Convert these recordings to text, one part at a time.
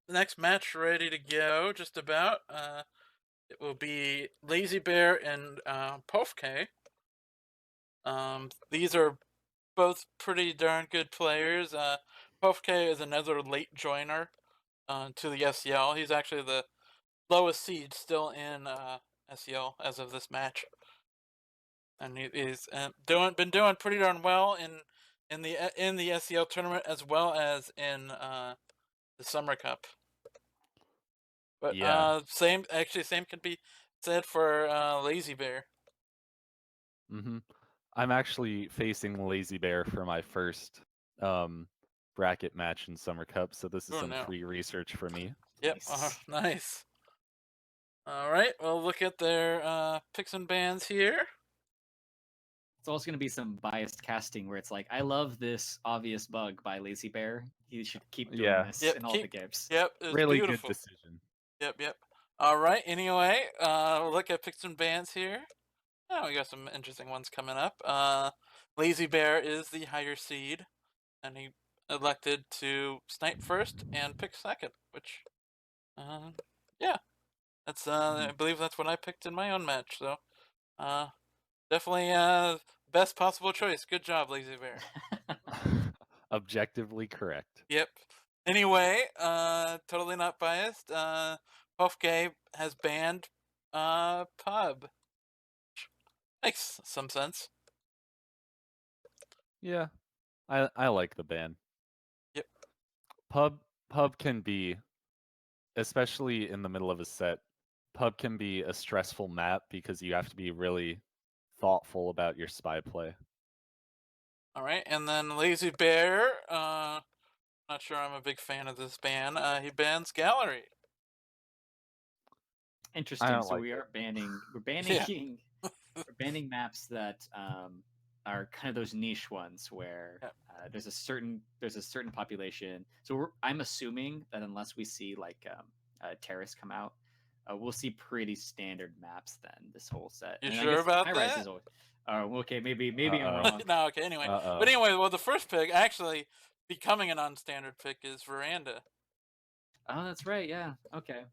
the next match ready to go, just about. It will be Lazybear and Pofke. These are both pretty darn good players. Pofke is another late joiner to the SCL. He's actually the lowest seed still in SCL as of this match, and he's been doing pretty darn well in the SCL tournament as well as in the Summer Cup. But Yeah. same could be said for Lazybear. Mm-hmm. I'm actually facing Lazybear for my first bracket match in Summer Cup, so this is Oh some no. pre-research for me. Yep. Nice. Nice. All right. Well, look at their picks and bans here. It's also going to be some biased casting where it's like, I love this obvious bug by Lazy Bear. He should keep doing Yeah. this Yep. in all the games. Yep. It was Really good beautiful. decision. Yep. Yep. All right. Anyway, we'll look at picks and bans here. Oh, we got some interesting ones coming up. Lazy Bear is the higher seed, and he elected to snipe first and pick second, which, yeah, that's I believe that's what I picked in my own match. So, definitely best possible choice. Good job, Lazy Bear. Objectively correct. Yep. Anyway, totally not biased. Pofke has banned Pub. Makes some sense. Yeah. I like the ban. Yep. Pub can be, especially in the middle of a set, Pub can be a stressful map because you have to be really thoughtful about your spy play. All right, and then Lazy Bear. Not sure I'm a big fan of this ban. He bans Gallery. Interesting. So like we are banning. We're banning. Yeah. We're banning maps that are kind of those niche ones where Yep. there's a certain population. So I'm assuming that unless we see like Terrace come out, we'll see pretty standard maps then this whole set. You And I sure guess about high rise that? is always. Okay, maybe I'm Uh-oh. wrong. No, okay, anyway. Uh-oh. But anyway, well, the first pick, actually becoming a non-standard pick, is Veranda. Oh, that's right. Yeah. Okay.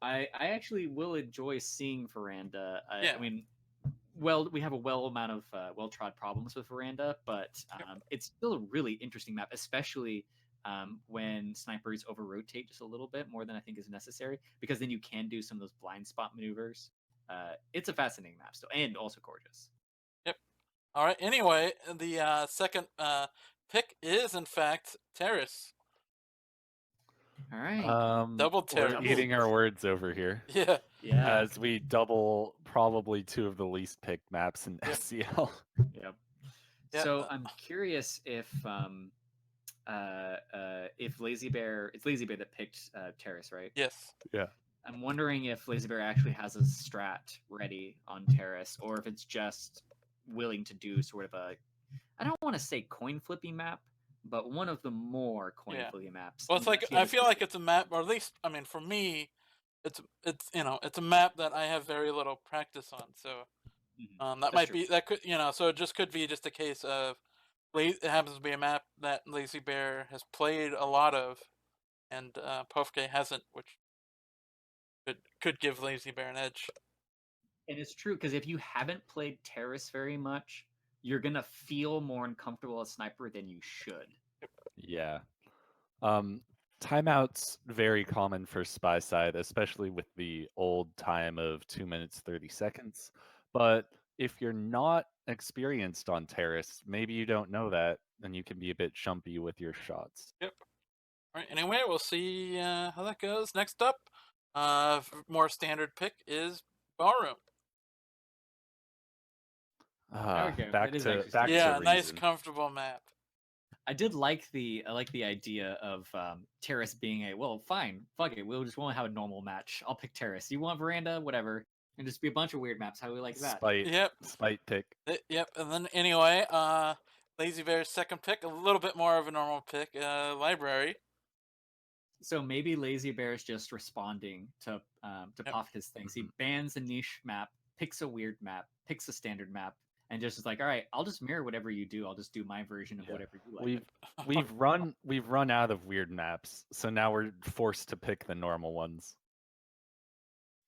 I actually will enjoy seeing Veranda. Yeah. I mean, well, we have a amount of well-trod problems with Veranda, but it's still a really interesting map, especially when snipers over-rotate just a little bit more than I think is necessary, because then you can do some of those blind spot maneuvers. It's a fascinating map still, and also gorgeous. Yep. All right, anyway, the second pick is, in fact, Terrace. All right. Double We're Terrace. eating our words over here. Yeah. Yeah. As we double probably two of the least picked maps in Yep. SCL. Yep. Yeah. So I'm curious if Lazy Bear, it's Lazy Bear that picked Terrace, right? Yes. Yeah. I'm wondering if Lazy Bear actually has a strat ready on Terrace, or if it's just willing to do sort of a, I don't want to say coin flippy map, but one of the more coin flippy maps. Well, it's like I feel like it's a map, or at least I mean, for me, it's it's a map that I have very little practice on. So that might be that could so it just could be just a case of it happens to be a map that Lazy Bear has played a lot of, and Pofke hasn't, which could give Lazy Bear an edge. And it's true, because if you haven't played Terrace very much, you're gonna feel more uncomfortable as sniper than you should. Yeah. Timeouts very common for spy side, especially with the old time of 2 minutes 30 seconds. But if you're not experienced on Terrace, maybe you don't know that, and you can be a bit chumpy with your shots. Yep. All right. Anyway, we'll see how that goes. Next up, more standard pick is Ballroom. Back to nice, reason. comfortable map. I did like the idea of Terrace being a, well, fine, fuck it, we'll just won't have a normal match. I'll pick Terrace. You want Veranda, whatever, and just be a bunch of weird maps. How we like that? Spite pick. Yep. And then anyway, Lazy Bear's second pick, a little bit more of a normal pick, Library. So maybe Lazy Bear is just responding to Pofke's things. He bans a niche map, picks a weird map, picks a standard map, and just is like, all right, I'll just mirror whatever you do. I'll just do my version of Yeah. whatever you like. We've run out of weird maps, so now we're forced to pick the normal ones.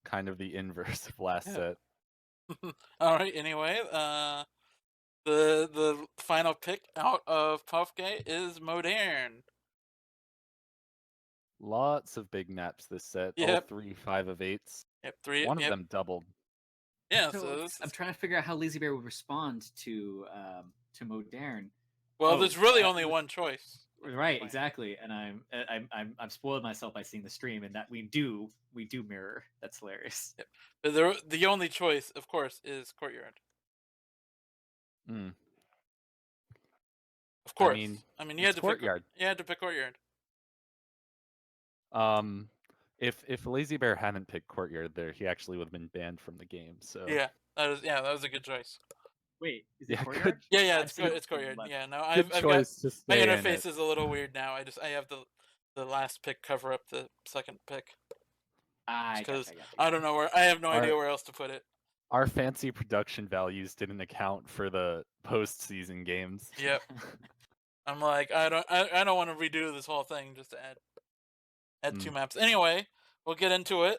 Kind of the inverse of last Yeah. set. All right. Anyway, the final pick out of Pofke is Modern. Lots of big maps this set. All Yep. 3 5 of 8s. Yep. Three. One of Yep. them doubled. Yeah. So So this I'm is, trying to figure out how Lazybear would respond to Modern. well, Oh, there's really only one choice. right, exactly. And I've spoiled myself by seeing the stream, and that we do mirror. That's hilarious. Yep. But the only choice, of course, is Courtyard. Mm. Of course. I mean, you had it's to Courtyard. pick. You had to pick Courtyard. If Lazybear hadn't picked Courtyard there, he actually would have been banned from the game. So Yeah, that was a good choice. Wait, is it yeah, Courtyard? Yeah, I've seen it's Courtyard. left. Yeah, no, good I've got choice to my stay in interface it. is a little weird now. I have the last pick cover up the second pick because I don't know I have no idea where else to put it. Our fancy production values didn't account for the postseason games. Yep. I'm like I don't want to redo this whole thing just to add 2 maps. Anyway, we'll get into it.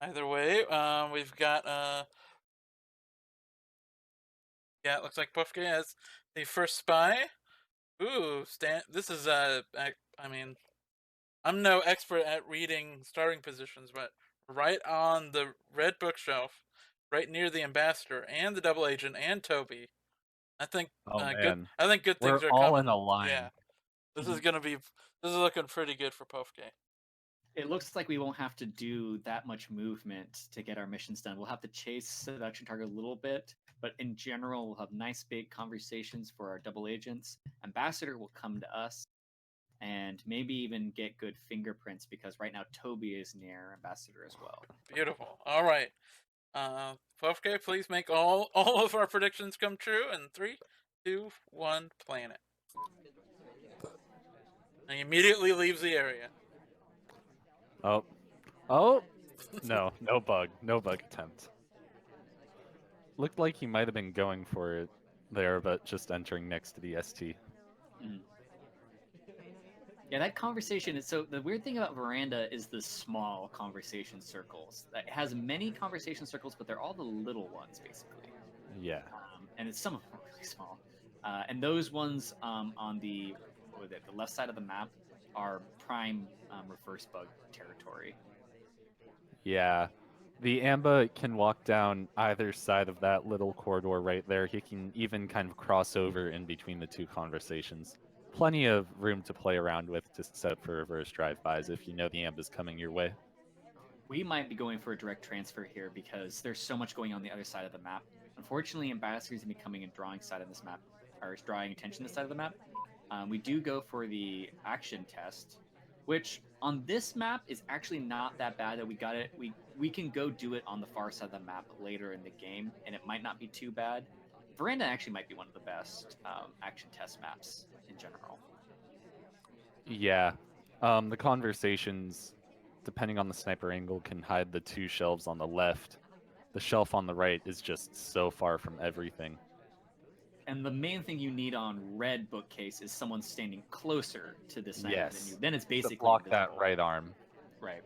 Either way, we've got yeah, it looks like Pofke has the first spy. Ooh, this is I mean, I'm no expert at reading starting positions, but right on the red bookshelf, right near the ambassador and the double agent and Toby, I think man. I think good things We're are all coming. in a line. Yeah, this is looking pretty good for Pofke. It looks like we won't have to do that much movement to get our missions done. We'll have to chase seduction target a little bit, but in general, we'll have nice big conversations for our double agents. Ambassador will come to us, and maybe even get good fingerprints because right now Toby is near Ambassador as well. Beautiful. All right, Pofke, please make all of our predictions come true in 3, 2, 1, planet. And he immediately leaves the area. Oh, no bug attempt. Looked like he might have been going for it there, but just entering next to the ST. Mm. Yeah, that conversation is so. The weird thing about Veranda is the small conversation circles. It has many conversation circles, but they're all the little ones, basically. Yeah. And some of them are really small. And those ones on the left side of the map are prime reverse bug territory. Yeah. The Amba can walk down either side of that little corridor right there. He can even kind of cross over in between the two conversations. Plenty of room to play around with to set up for reverse drive-bys if you know the Amba's coming your way. We might be going for a direct transfer here because there's so much going on the other side of the map. Unfortunately, Ambassador's going to be coming and drawing side of this map, or drawing attention to this side of the map. We do go for the action test, which on this map is actually not that bad that we got it. We can go do it on the far side of the map later in the game, and it might not be too bad. Veranda actually might be one of the best action test maps in general. Yeah. The conversations, depending on the sniper angle, can hide the two shelves on the left. The shelf on the right is just so far from everything. And the main thing you need on red bookcase is someone standing closer to the sniper than you. Then it's basically to block invisible. that right arm. Right.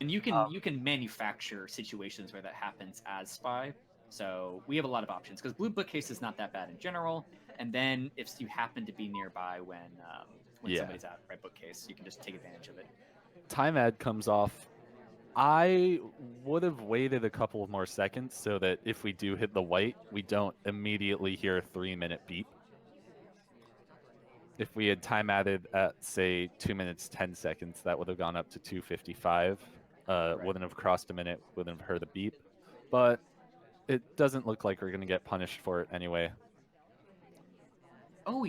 And you can manufacture situations where that happens as spy. So we have a lot of options because blue bookcase is not that bad in general. And then if you happen to be nearby when somebody's at red bookcase, you can just take advantage of it. Time ad comes off. I would have waited a couple of more seconds so that if we do hit the white, we don't immediately hear a 3-minute beep. If we had time added at, say, 2 minutes, 10 seconds, that would have gone up to 2:55. Wouldn't have crossed a minute, wouldn't have heard a beep. But it doesn't look like we're going to get punished for it anyway. Oh,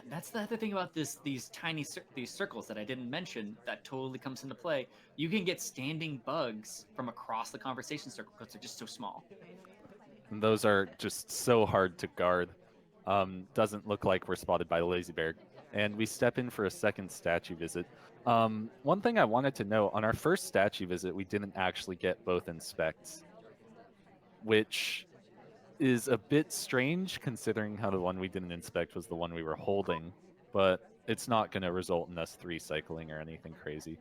that's the other thing about these tiny these circles that I didn't mention that totally comes into play. You can get standing bugs from across the conversation circle because they're just so small. And those are just so hard to guard. Doesn't look like we're spotted by Lazybear. And we step in for a second statue visit. One thing I wanted to know, on our first statue visit, we didn't actually get both inspects. which is a bit strange considering how the one we didn't inspect was the one we were holding, but it's not going to result in us 3 cycling or anything crazy.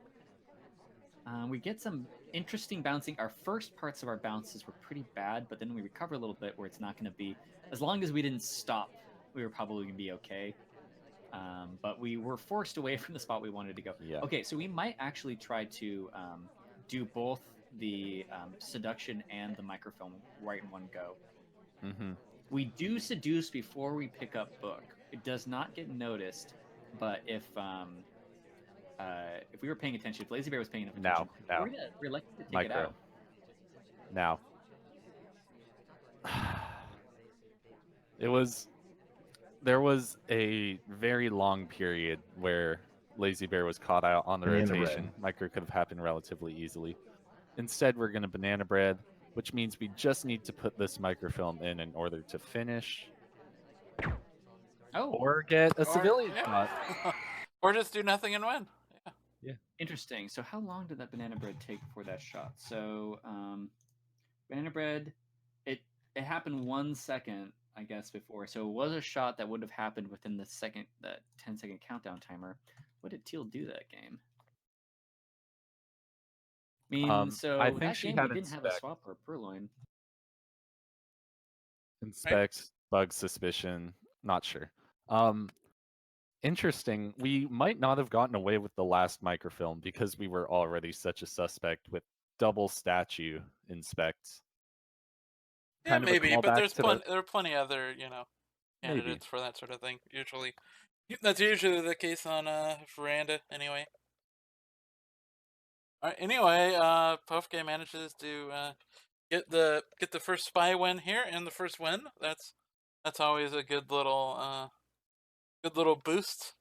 We get some interesting bouncing. Our first parts of our bounces were pretty bad, but then we recover a little bit where it's not going to be. As long as we didn't stop, we were probably going to be okay. But we were forced away from the spot we wanted to go. Yeah. Okay, so we might actually try to do both the seduction and the microfilm right in one go. Mm-hmm. We do seduce before we pick up book. It does not get noticed, but if we were paying attention, if Lazybear was paying enough attention, Now. we're likely to take Micro. it out. Now. There was a very long period where Lazybear was caught out on the Banana rotation. bread. Micro could have happened relatively easily. Instead, we're going to banana bread, which means we just need to put this microfilm in order to finish. Oh, Or get a civilian yeah. shot. Or just do nothing and win. Yeah. interesting. So how long did that banana bread take before that shot? So banana bread, it happened 1 second, I guess, before. So it was a shot that would have happened within the 10-second countdown timer. What did Teal do that game? I mean, so I think that she game had we didn't have a inspect. swap or a purloin. Inspect, bug suspicion, not sure. Interesting. We might not have gotten away with the last microfilm because we were already such a suspect with double statue inspects. Yeah, Kind of a maybe, but callback to there are plenty other, Maybe. candidates for that sort of thing. Usually, that's usually the case on Veranda, anyway. All right. Anyway, Pofke manages to get the first spy win here and the first win. That's always a good little boost.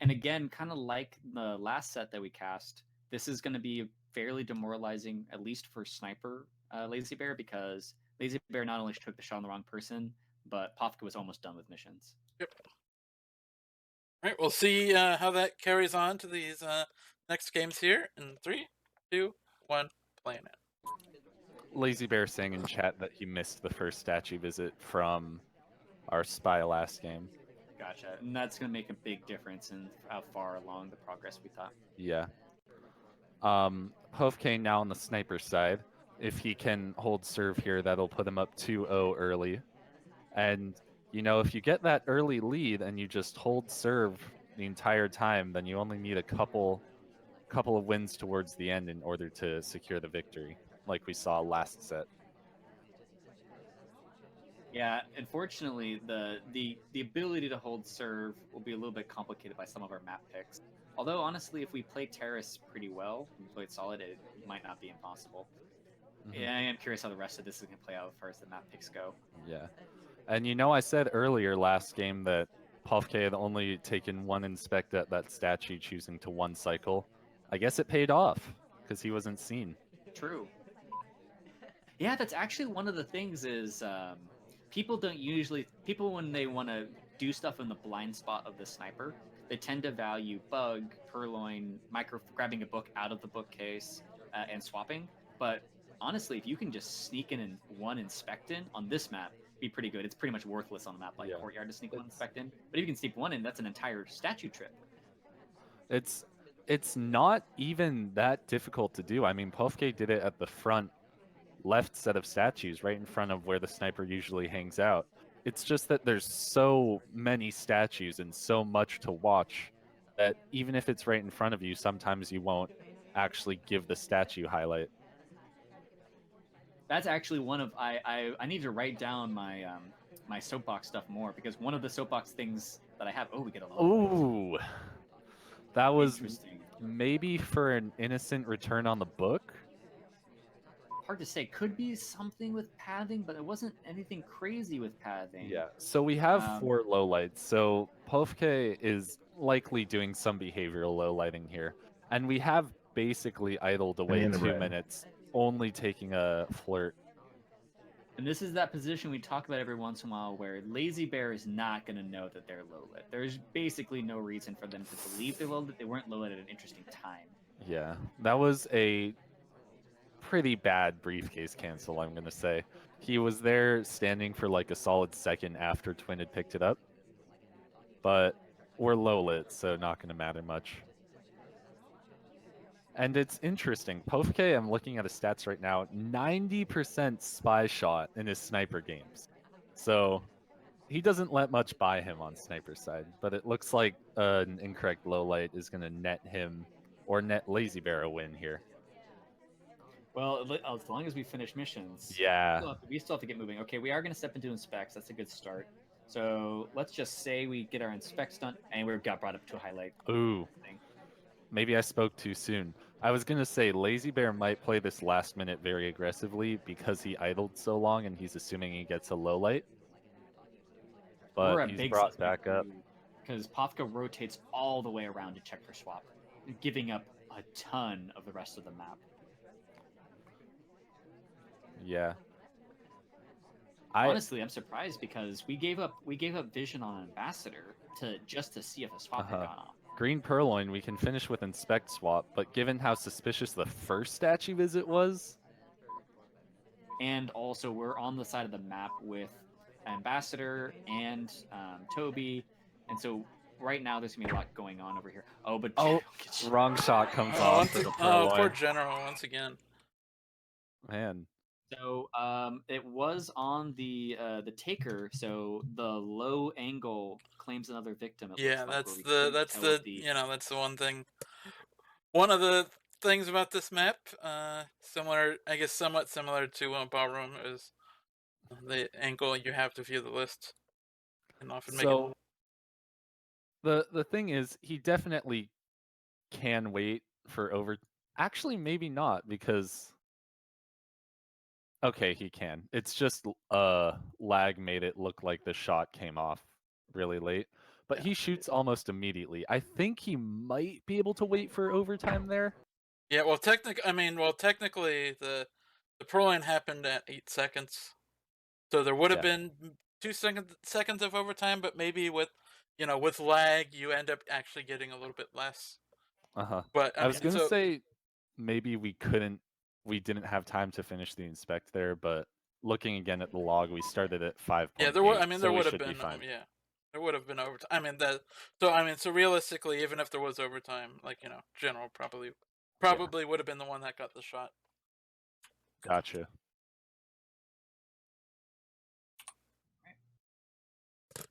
And again, kind of like the last set that we cast, this is going to be fairly demoralizing, at least for Sniper Lazybear, because Lazybear not only took the shot on the wrong person, but Pofke was almost done with missions. Yep. All right, we'll see how that carries on to these next games here in 3, 2, 1, playing it. Lazybear saying in chat that he missed the first statue visit from our spy last game. Gotcha. And that's going to make a big difference in how far along the progress we thought. Yeah. Pofke now on the sniper side. If he can hold serve here, that'll put him up 2-0 early. And, if you get that early lead and you just hold serve the entire time, then you only need a couple of wins towards the end in order to secure the victory, like we saw last set. Yeah, unfortunately, the ability to hold serve will be a little bit complicated by some of our map picks. Although, honestly, if we play Terrace pretty well, we play it solid, it might not be impossible. Mhm. Yeah, I am curious how the rest of this is going to play out as far as the map picks go. Yeah. And I said earlier last game that Pofke had only taken one inspect at that statue, choosing to 1 cycle. I guess it paid off, because he wasn't seen. True. Yeah, that's actually one of the things is people when they want to do stuff in the blind spot of the sniper, they tend to value bug, purloin, grabbing a book out of the bookcase, and swapping. But honestly, if you can just sneak in and 1 inspect in on this map, be pretty good. It's pretty much worthless on a map like Courtyard to sneak 1 inspect in. But if you can sneak 1 in, that's an entire statue trip. It's not even that difficult to do. I mean, Pofke did it at the front left set of statues, right in front of where the sniper usually hangs out. It's just that there's so many statues and so much to watch that even if it's right in front of you, sometimes you won't actually give the statue highlight. That's actually one of I need to write down my my soapbox stuff more, because one of the soapbox things that I have. Oh, we get a low light. Ooh, that was Interesting. maybe for an innocent return on the book. Hard to say. Could be something with pathing, but it wasn't anything crazy with pathing. Yeah. So we have 4 lowlights. So Pofke is likely doing some behavioral lowlighting here, and we have basically idled away Banana 2 bread. minutes, only taking a flirt. And this is that position we talk about every once in a while where Lazybear is not going to know that they're low lit. There's basically no reason for them to believe they're low lit. They weren't low lit at an interesting time. Yeah, that was a pretty bad briefcase cancel, I'm going to say. He was there standing for like a solid second after Twin had picked it up. But we're low lit, so not going to matter much. And it's interesting. Pofke, I'm looking at his stats right now, 90% spy shot in his sniper games. So he doesn't let much by him on sniper side, but it looks like an incorrect low light is going to net him or net Lazybear a win here. Well, as long as we finish missions, Yeah. we still have to get moving. Okay, we are going to step into inspects. That's a good start. So let's just say we get our inspects done, and we got brought up to a highlight. Ooh. Thing. Maybe I spoke too soon. I was going to say Lazybear might play this last minute very aggressively because he idled so long and he's assuming he gets a low light. But We're a he's big brought suspect back up. because Pofke rotates all the way around to check for swap, giving up a ton of the rest of the map. Yeah. Honestly, I'm surprised because we gave up vision on Ambassador to see if a swap had gone off. Green Purloin, we can finish with Inspect Swap, but given how suspicious the first statue visit was... And also, we're on the side of the map with Ambassador and Toby, and so right now there's going to be a lot going on over here. Oh, but... Oh, wrong shot comes off for the Purloin. Poor General once again. Man. So it was on the Taker, so the low angle claims another victim. Yeah, that's the one thing. One of the things about this map, similar, I guess, somewhat similar to Ballroom, is the angle you have to view the list, and often make it. The thing is, he definitely can wait for over. Actually, maybe not because. Okay, he can. It's just lag made it look like the shot came off really late. But he shoots almost immediately. I think he might be able to wait for overtime there. Yeah, well, technically, the Purloin happened at 8 seconds, so there would have been 2 seconds of overtime. But maybe with lag, you end up actually getting a little bit less. But I was gonna say maybe we didn't have time to finish the inspect there, but looking again at the log, we started at 5. Yeah, there would have been there would have been overtime. So realistically, even if there was overtime, General probably would have been the one that got the shot. Gotcha.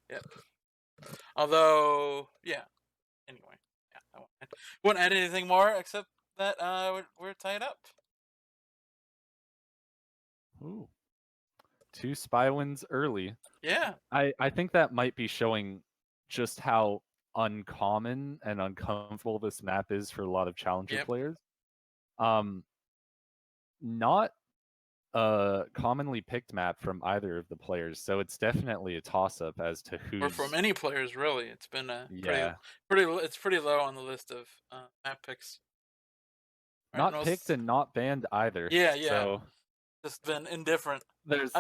Yep. Although, yeah. Anyway, yeah, I won't add anything more except that we're tied up. Ooh. 2 spy wins early. Yeah. I think that might be showing just how uncommon and uncomfortable this map is for a lot of challenger players. Not a commonly picked map from either of the players, so it's definitely a toss-up as to who's... Or for many players, really. It's been pretty low on the list of map picks. Right, not picked and not banned either. Yeah. So just been indifferent. There's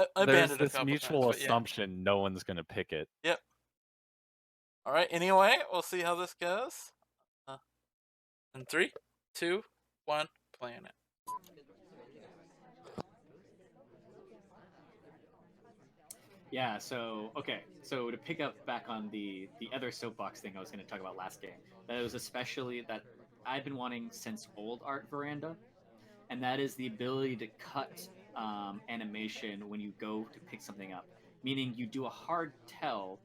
this mutual assumption no one's going to pick it. Yep. All right, anyway, we'll see how this goes. In 3, 2, 1, playing it. Yeah, so to pick up back on the other soapbox thing I was going to talk about last game, that was especially that I've been wanting since old art veranda, and that is the ability to cut animation when you go to pick something up. Meaning you do a hard tell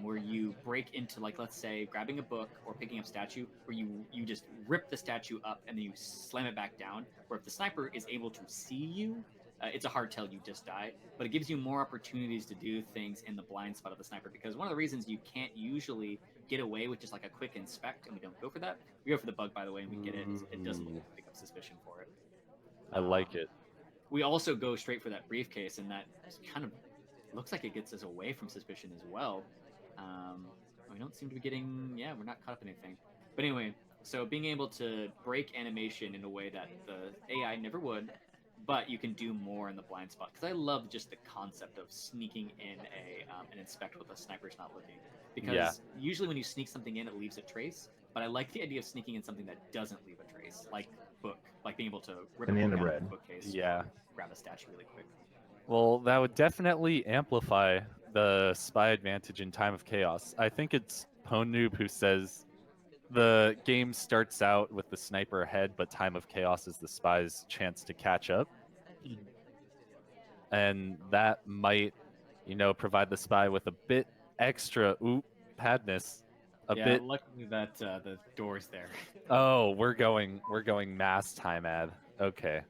where you break into, like, let's say grabbing a book or picking up statue, where you just rip the statue up and then you slam it back down. Where if the sniper is able to see you, it's a hard tell, you just die. But it gives you more opportunities to do things in the blind spot of the sniper, because one of the reasons you can't usually get away with just like a quick inspect, and we don't go for that. We go for the bug, by the way, and we get it. It doesn't look like we pick up suspicion for it. I like it. We also go straight for that briefcase, and that kind of looks like it gets us away from suspicion as well. We don't seem to be getting... Yeah, we're not caught up in anything. But anyway, so being able to break animation in a way that the AI never would, but you can do more in the blind spot. Because I love just the concept of sneaking in an inspect with a sniper's not looking. Because usually when you sneak something in, it leaves a trace. But I like the idea of sneaking in something that doesn't leave a trace. Like book, like being able to rip Banana a book out bread. of the bookcase, Yeah. or grab a statue really quick. Well, that would definitely amplify the spy advantage in Time of Chaos. I think it's Ponoob who says the game starts out with the sniper ahead, but Time of Chaos is the spy's chance to catch up. And that might, provide the spy with a bit extra padness. Yeah, luckily that the door's there. Oh, we're going mass time ad. Okay.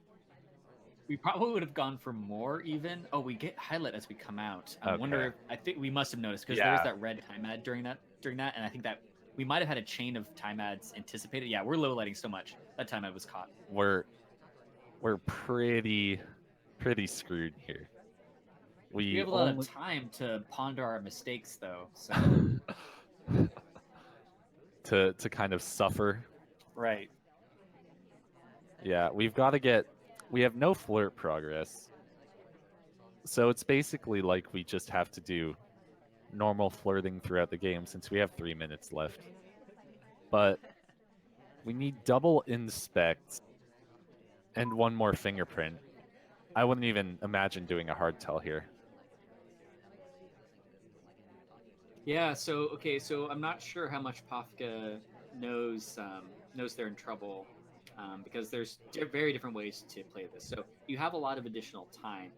We probably would have gone for more even. Oh, we get highlight as we come out. I wonder if I think we must have noticed because there was that red time ad during that, and I think that we might have had a chain of time ads anticipated. Yeah, we're low lighting so much that time ad was caught. We're pretty screwed here. We have a lot of time to ponder our mistakes though, so to kind of suffer. right. Yeah, we have no flirt progress. So it's basically like we just have to do normal flirting throughout the game since we have 3 minutes left. But we need double inspect and one more fingerprint. I wouldn't even imagine doing a hard tell here. Yeah, so I'm not sure how much Pofke knows they're in trouble, because there's very different ways to play this. So you have a lot of additional time,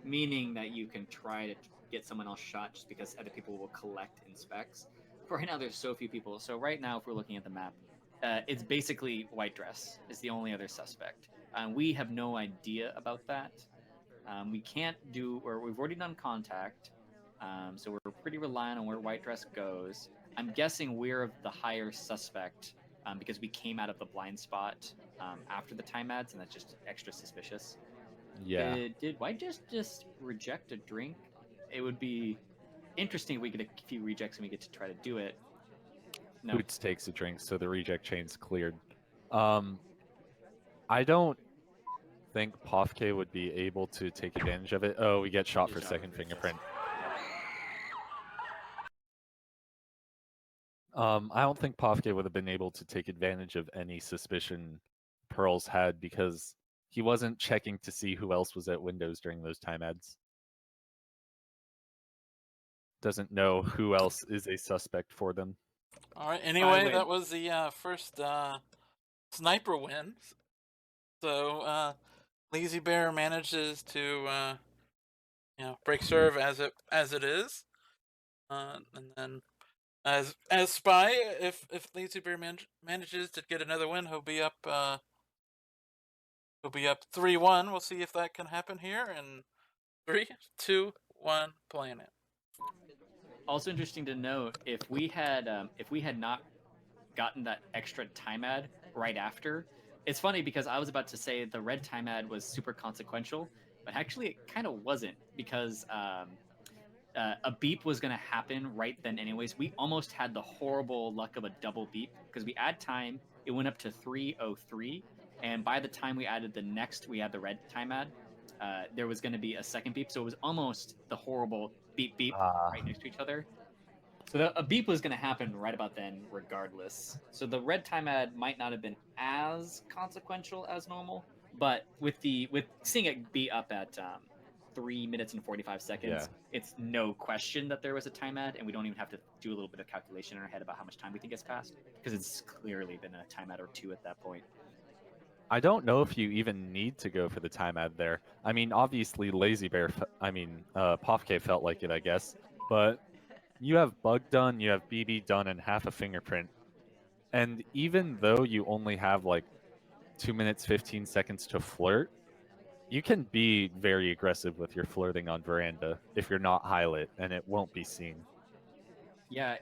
meaning that you can try to get someone else shot just because other people will collect inspects. But right now, there's so few people. So right now, if we're looking at the map, it's basically White Dress is the only other suspect. We have no idea about that. We can't do, or we've already done contact. So we're pretty reliant on where White Dress goes. I'm guessing we're the higher suspect because we came out of the blind spot after the time ads, and that's just extra suspicious. Yeah. Did White Dress just reject a drink? It would be interesting if we get a few rejects and we get to try to do it. No. Boots takes a drink, so the reject chain's cleared. I don't think Pofke would be able to take advantage of it. Oh, we get shot for second fingerprint. I don't think Pofke would have been able to take advantage of any suspicion Pearls had because he wasn't checking to see who else was at windows during those time ads. Doesn't know who else is a suspect for them. All right. Anyway, that was the first sniper win. So Lazybear manages to break serve as it is, and then as spy, if Lazybear manages to get another win, he'll be up 3-1. We'll see if that can happen here in 3, 2, 1, playing it. Also interesting to note, if we had not gotten that extra time ad right after, it's funny because I was about to say the red time ad was super consequential, but actually it kind of wasn't because a beep was going to happen right then anyways. We almost had the horrible luck of a double beep because we add time, it went up to 3:03, and by the time we added the next, we had the red time ad. There was going to be a second beep, so it was almost the horrible beep beep right next to each other. So a beep was going to happen right about then, regardless. So the red time ad might not have been as consequential as normal, but with seeing it be up at 3 minutes and 45 seconds, it's no question that there was a time ad, and we don't even have to do a little bit of calculation in our head about how much time we think has passed because it's clearly been a time ad or two at that point. I don't know if you even need to go for the time ad there. I mean, obviously, Lazybear, Pofke felt like it, I guess. But you have Bug done, you have BB done, and half a fingerprint. And even though you only have like 2 minutes, 15 seconds to flirt, you can be very aggressive with your flirting on Veranda if you're not highlight, and it won't be seen. Yeah,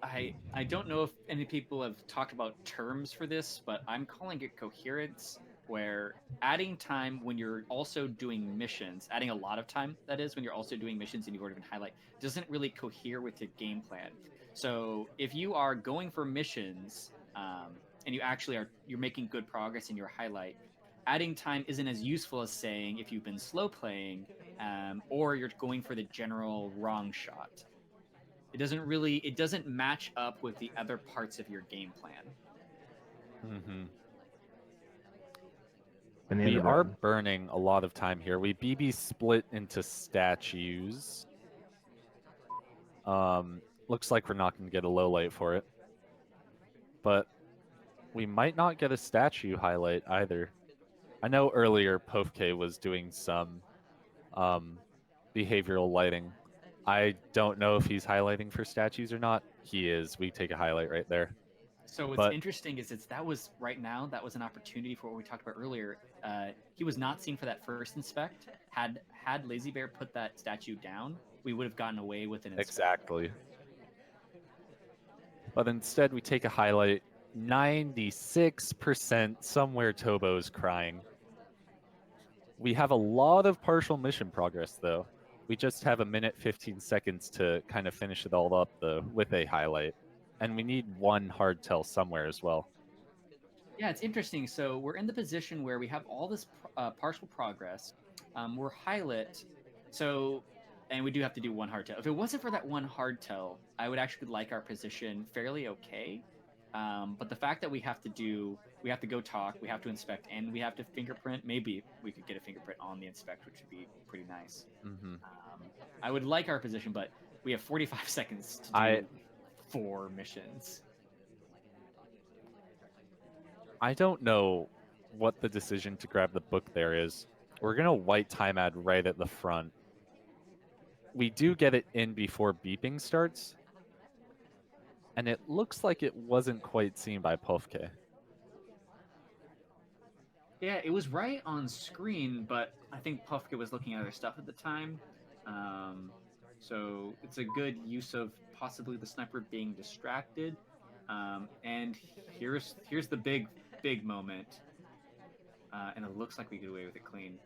I don't know if any people have talked about terms for this, but I'm calling it coherence, where adding time when you're also doing missions, adding a lot of time, that is, when you're also doing missions and you've already been highlight, doesn't really cohere with your game plan. So if you are going for missions, and you're making good progress in your highlight, adding time isn't as useful as saying if you've been slow playing, or you're going for the general wrong shot. It doesn't match up with the other parts of your game plan. Mm-hmm. We are burning a lot of time here. We BB split into statues. Looks like we're not going to get a low light for it. But we might not get a statue highlight either. I know earlier Pofke was doing some behavioral lighting. I don't know if he's highlighting for statues or not. He is. We take a highlight right there. So what's But interesting is that was right now. That was an opportunity for what we talked about earlier. He was not seen for that first inspect. Had Lazybear put that statue down, we would have gotten away with an inspect. exactly. But instead, we take a highlight. 96% somewhere Tobo's crying. We have a lot of partial mission progress, though. We just have a minute 15 seconds to kind of finish it all up, though, with a highlight. And we need one hard tell somewhere as well. Yeah, it's interesting. So we're in the position where we have all this partial progress. We're highlight. So, and we do have to do one hard tell. If it wasn't for that one hard tell, I would actually like our position fairly okay. But the fact that we have to go talk, we have to inspect, and we have to fingerprint. Maybe we could get a fingerprint on the inspect, which would be pretty nice. Mm-hmm. I would like our position, but we have 45 seconds to do 4 missions. I don't know what the decision to grab the book there is. We're going to white time ad right at the front. We do get it in before beeping starts. And it looks like it wasn't quite seen by Pofke. Yeah, it was right on screen, but I think Pofke was looking at other stuff at the time. So it's a good use of possibly the sniper being distracted. And here's the big moment. And it looks like we get away with it clean.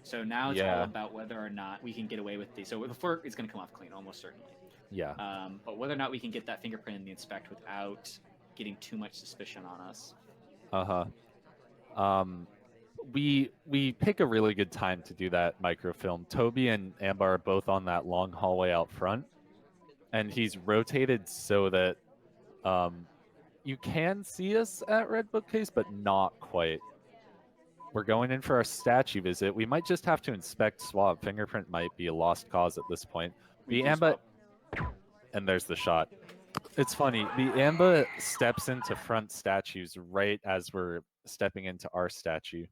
So now it's all about whether or not we can get away with these. So the fork is going to come off clean, almost certainly. Yeah. But whether or not we can get that fingerprint in the inspect without getting too much suspicion on us. We pick a really good time to do that microfilm. Toby and Ambar are both on that long hallway out front, and he's rotated so that you can see us at Red Bookcase, but not quite. We're going in for our statue visit. We might just have to inspect swab. Fingerprint might be a lost cause at this point. The Amba, and there's the shot. It's funny. The Amba steps into front statues right as we're stepping into our statue.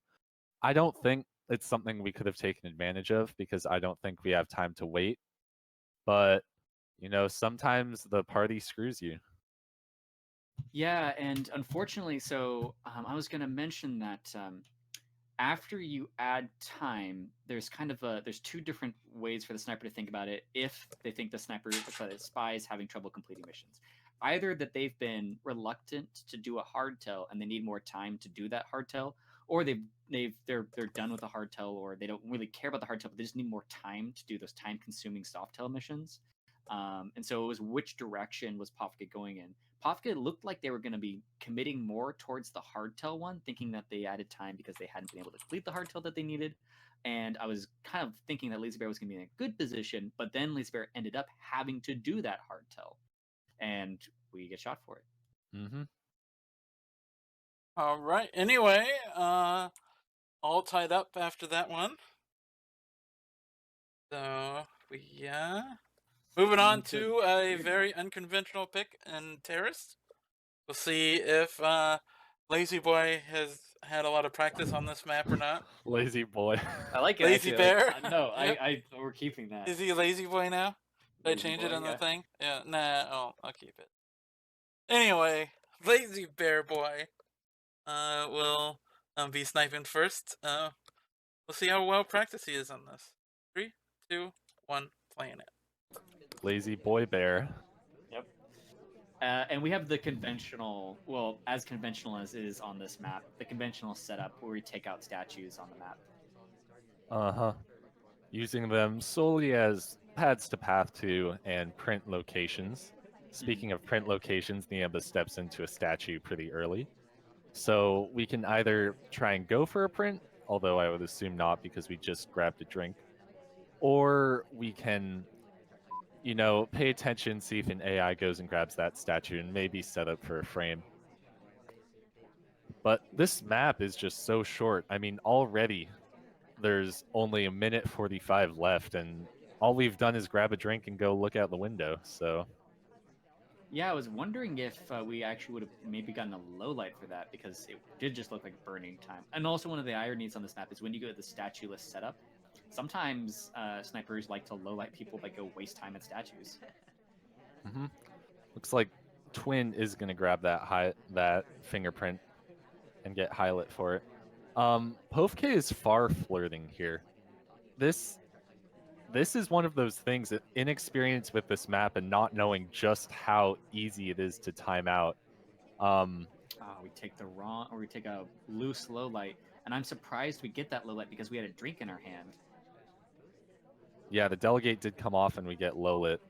I don't think it's something we could have taken advantage of because I don't think we have time to wait. But, you know, sometimes the party screws you. Yeah, and unfortunately, so I was going to mention that after you add time, there's there's 2 different ways for the sniper to think about it if they think the spy is having trouble completing missions. Either that they've been reluctant to do a hard tell and they need more time to do that hard tell, or they're done with the hard tell, or they don't really care about the hard tell, but they just need more time to do those time-consuming soft tell missions. And so it was which direction was Pofke going in. Pofke looked like they were going to be committing more towards the hardtail one, thinking that they added time because they hadn't been able to complete the hardtail that they needed. And I was kind of thinking that Lazybear was going to be in a good position, but then Lazybear ended up having to do that hardtail, and we get shot for it. Mm-hmm. All right. Anyway, all tied up after that one. So moving on to a very unconventional pick in Terrorist. We'll see if Lazy Boy has had a lot of practice on this map or not. Lazy Boy. I like it. Lazy Bear. No, yep. We're keeping that. Is he a Lazy Boy now? Did I change it on the thing? Yeah, nah. I'll keep it. Anyway, Lazy Bear Boy will be sniping first. We'll see how well practiced he is on this. 3, 2, 1, playing it. Lazy Boy Bear. Yep. And we have the conventional, well, as conventional as it is on this map, the conventional setup where we take out statues on the map. Uh-huh. Using them solely as pads to path to and print locations. Speaking of print locations, Niamba steps into a statue pretty early. So we can either try and go for a print, although I would assume not because we just grabbed a drink, or we can, you know, pay attention, see if an AI goes and grabs that statue and maybe set up for a frame. But this map is just so short. I mean, already there's only 1:45 left, and all we've done is grab a drink and go look out the window. So Yeah, I was wondering if we actually would have maybe gotten a low light for that because it did just look like burning time. And also, one of the ironies on this map is when you go to the statue-less setup, sometimes snipers like to low light people that go waste time at statues. looks like Twin is gonna grab that fingerprint and get highlight for it. Pofke is far flirting here. This is one of those things that inexperience with this map and not knowing just how easy it is to time out. We take the wrong, or we take a loose low light, and I'm surprised we get that low light because we had a drink in our hand. Yeah, the delegate did come off and we get low lit.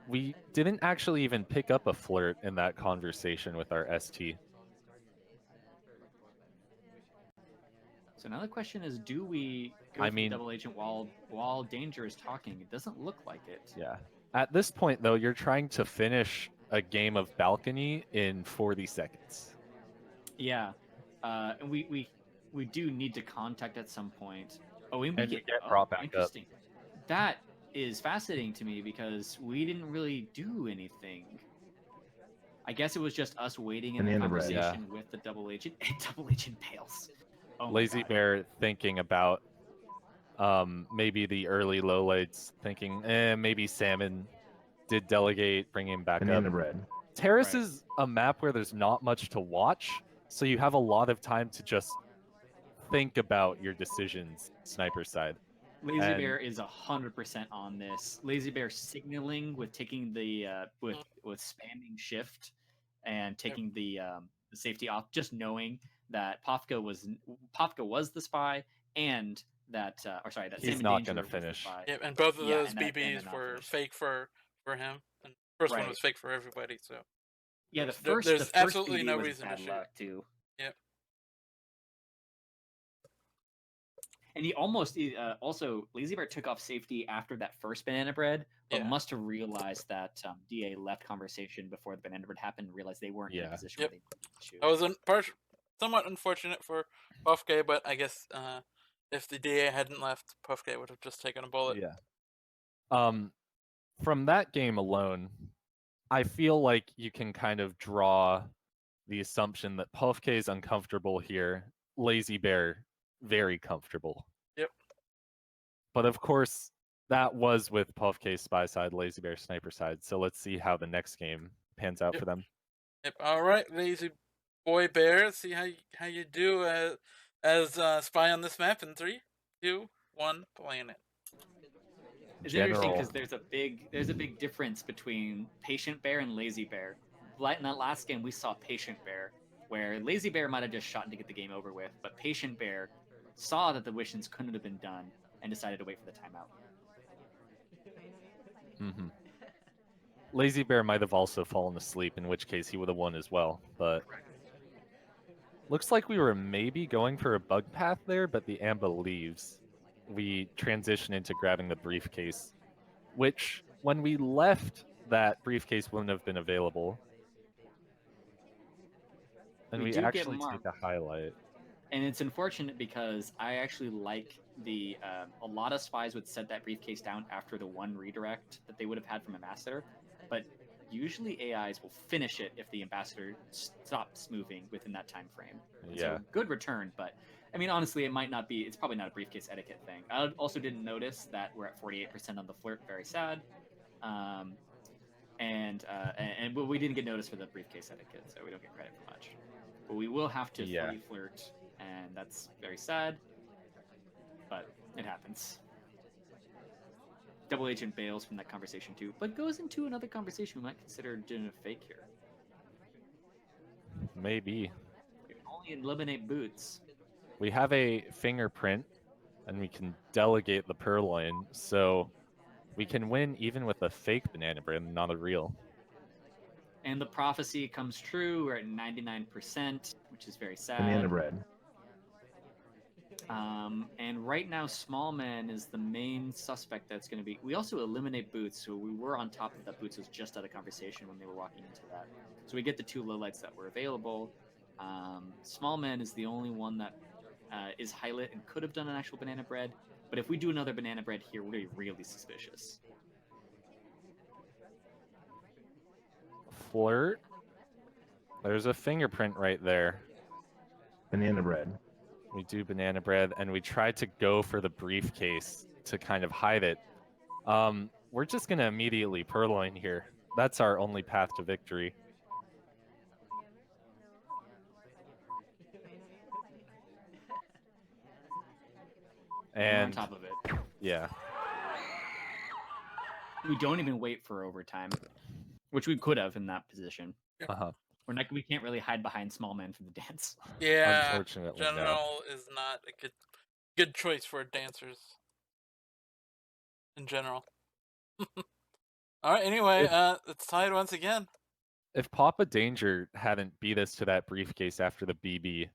We didn't actually even pick up a flirt in that conversation with our ST. So now the question is, do we go I for mean, the double agent while Danger is talking? It doesn't look like it. yeah. At this point, though, you're trying to finish a game of balcony in 40 seconds. Yeah, and we do need to contact at some point. Oh, and we And we get get brought back up. interesting. That is fascinating to me because we didn't really do anything. I guess it was just us waiting in the conversation with the double agent, and double agent bails. Oh my God. Lazybear thinking about maybe the early lowlights, thinking, maybe Salmon did delegate, bring him back up. Terrace Right. is a map where there's not much to watch, so you have a lot of time to just think about your decisions, sniper side. Lazy And Bear is 100% on this. Lazy Bear signaling with taking the with spamming shift and taking the safety off, just knowing that Pofka was the spy and that or sorry that he's Salmon not Danger gonna was the finish. spy. Yep, and both of Yeah, those and that and BBs then not were finish. fake for him. And the first one Right. was fake for everybody. So Yeah, there's the first absolutely BB no was reason to bad shoot. luck too. Yep. And he almost also Lazy Bear took off safety after that first banana bread, but Yeah. must have realized that DA left conversation before the banana bread happened and realized they weren't in a position where they needed to shoot. That was somewhat unfortunate for Pofke, but I guess if the DA hadn't left, Pofke would have just taken a bullet. Yeah. From that game alone, I feel like you can kind of draw the assumption that Pofke is uncomfortable here, Lazy Bear very comfortable. Yep. But of course, that was with Pofke's spy side, Lazy Bear sniper side. So let's see how the next game pans out for them. Yep. All right, Lazy Boy Bear. See how you do as spy on this map in 3, 2, 1, playing it. It's interesting because there's a big difference between Patient Bear and Lazy Bear. In that last game, we saw Patient Bear, where Lazy Bear might have just shot to get the game over with, but Patient Bear saw that the wishes couldn't have been done and decided to wait for the timeout. Lazy Bear might have also fallen asleep, in which case he would have won as well. But looks like we were maybe going for a bug path there, but the Amba leaves. We transition into grabbing the briefcase, which when we left, that briefcase wouldn't have been available. And we actually take a highlight. And it's unfortunate because I actually like the a lot of spies would set that briefcase down after the one redirect that they would have had from Ambassador, but usually AIs will finish it if the Ambassador stops moving within that time frame. Yeah. So good return, but I mean honestly, it's probably not a briefcase etiquette thing. I also didn't notice that we're at 48% on the flirt. Very sad. And we didn't get noticed for the briefcase etiquette, so we don't get credit for much. But we will have to fully flirt, and that's very sad. But it happens. Double Agent bails from that conversation too, but goes into another conversation we might consider doing a fake here. Maybe. We can only eliminate boots. We have a fingerprint, and we can delegate the purloin, so we can win even with a fake banana bread, not a real. And the prophecy comes true. We're at 99%, which is very sad. Banana bread. And right now, Smallman is the main suspect that's going to be... We also eliminate Boots, so we were on top of that. Boots was just out of conversation when they were walking into that. So we get the 2 lowlights that were available. Small Man is the only one that is highlight and could have done an actual banana bread. But if we do another banana bread here, we're going to be really suspicious. Flirt. There's a fingerprint right there. Banana bread. We do banana bread, and we try to go for the briefcase to kind of hide it. We're just going to immediately purloin here. That's our only path to victory. And we're on And top of it. yeah, We don't even wait for overtime, which we could have in that position. uh-huh. We can't really hide behind Small Man for the dance. Yeah, Unfortunately, no. General is not a good choice for dancers in general. All right. Anyway, it's tied once again. If Papa Danger hadn't beat us to that briefcase after the BB,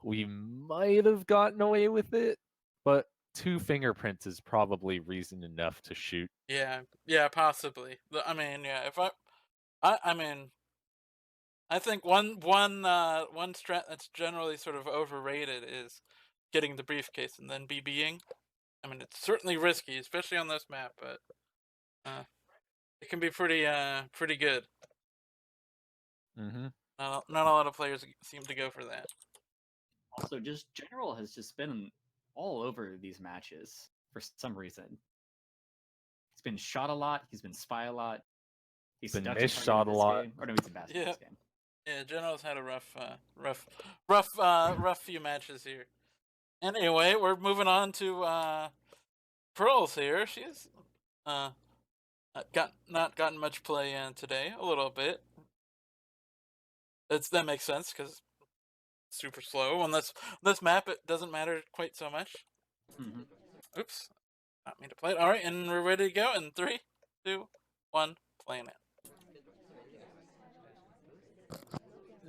we might have gotten away with it. But 2 fingerprints is probably reason enough to shoot. Yeah, possibly. I mean, yeah. If I mean, I think one strat that's generally sort of overrated is getting the briefcase and then BBing. I mean, it's certainly risky, especially on this map, but it can be pretty good. Mm-hmm. Not a lot of players seem to go for that. Also, just General has just been all over these matches for some reason. He's been shot a lot. He's been spy a lot. He's Been seduction misshot targeted a this lot. game. Or no, he's in basket this game. Yeah, General's had a rough few matches here. Anyway, we're moving on to Pearls here. She's not gotten much play in today. A little bit. That makes sense because super slow on this map. It doesn't matter quite so much. Mm-hmm. Oops, not mean to play it. All right, and we're ready to go in 3, 2, 1, playing it.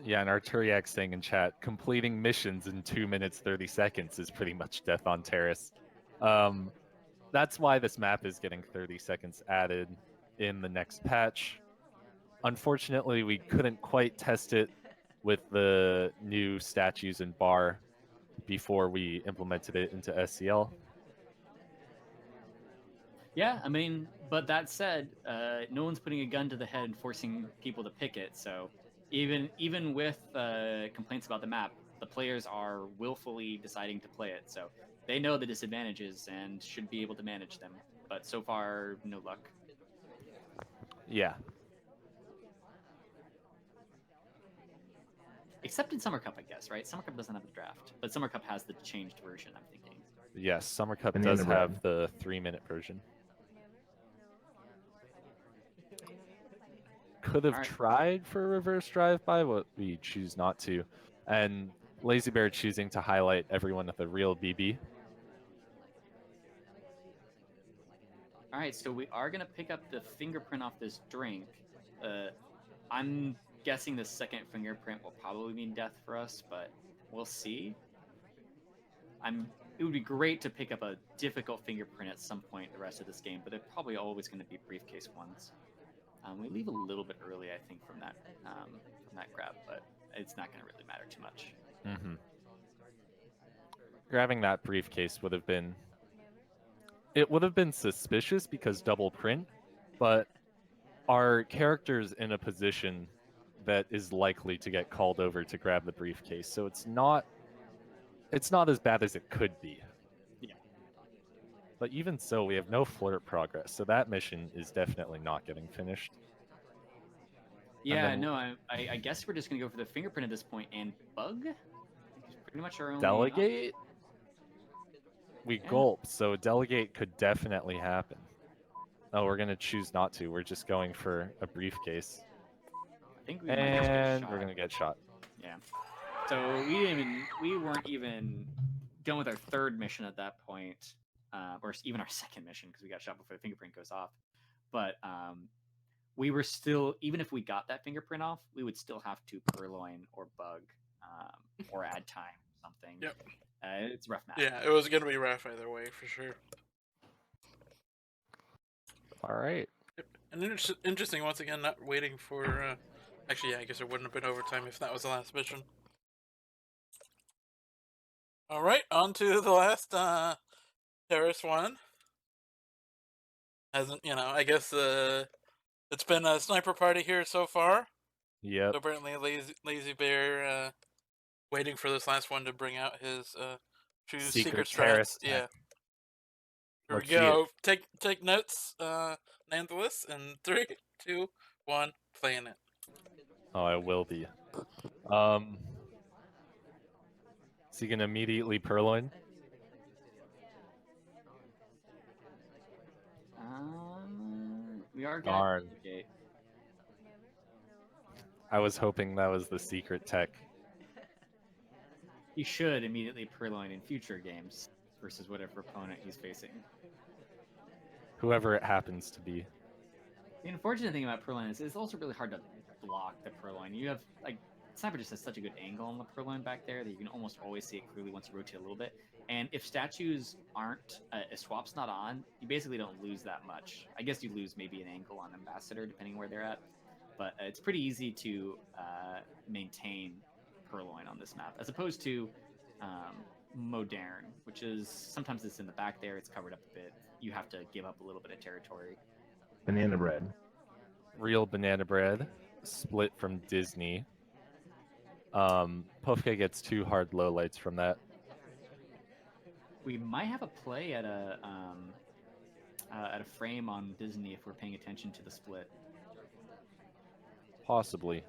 Yeah, and Arturiac saying in chat, completing missions in 2 minutes 30 seconds is pretty much death on Terrace. That's why this map is getting 30 seconds added in the next patch. Unfortunately, we couldn't quite test it with the new statues and bar before we implemented it into SCL. Yeah, I mean, but that said, no one's putting a gun to the head and forcing people to pick it. So even with complaints about the map, the players are willfully deciding to play it. So they know the disadvantages and should be able to manage them. But so far, no luck. Yeah. Except in Summer Cup, I guess, right? Summer Cup doesn't have a draft, but Summer Cup has the changed version, I'm thinking. Yes, Summer Cup Banana does bread. have the 3-minute version. Could have tried for a reverse drive-by, but we choose not to. And Lazybear choosing to highlight everyone with a real BB. All right, so we are going to pick up the fingerprint off this drink. I'm guessing the second fingerprint will probably mean death for us, but we'll see. It would be great to pick up a difficult fingerprint at some point the rest of this game, but they're probably always going to be briefcase ones. We leave a little bit early, I think, from that grab, but it's not going to really matter too much. Mm-hmm. Grabbing that briefcase would have been... It would have been suspicious because double print, but our character's in a position that is likely to get called over to grab the briefcase, so it's not as bad as it could be. Yeah. But even so, we have no flirt progress, so that mission is definitely not getting finished. Yeah, no, I guess we're just going to go for the fingerprint at this point, and bug? It's pretty much our only Delegate? We gulp, so delegate could definitely happen. Oh, we're going to choose not to. We're just going for a briefcase. I think we might just get shot. We're going to get shot. Yeah. So we weren't even done with our third mission at that point, or even our second mission because we got shot before the fingerprint goes off. But we were still, even if we got that fingerprint off, we would still have to purloin or bug or add time or something. Yep. It's a rough map. Yeah, it was going to be rough either way for sure. All right. And interesting once again, not waiting for. Actually, yeah, I guess it wouldn't have been overtime if that was the last mission. All right, on to the last terrorist one. Hasn't, I guess it's been a sniper party here so far. Yep. So apparently Lazybear waiting for this last one to bring out his true secret strats. terrorist Yeah. tech. Here Let's we see it. go. Take notes, Nanthalus, in 3, 2, 1, playing it. Oh, I will be. Is he gonna immediately purloin? We are Darn. getting the gate. I was hoping that was the secret tech. He should immediately purloin in future games versus whatever opponent he's facing. Whoever it happens to be. The unfortunate thing about purloin is it's also really hard to block the purloin. You have sniper just has such a good angle on the purloin back there that you can almost always see it clearly once you rotate a little bit. And if statues aren't a swap's not on, you basically don't lose that much. I guess you lose maybe an angle on ambassador depending where they're at, but it's pretty easy to maintain purloin on this map as opposed to modern, which is sometimes it's in the back there, it's covered up a bit. You have to give up a little bit of territory. Banana bread. Real banana bread, split from Disney. Pofke gets 2 hard lowlights from that. We might have a play at a frame on Disney if we're paying attention to the split. Possibly.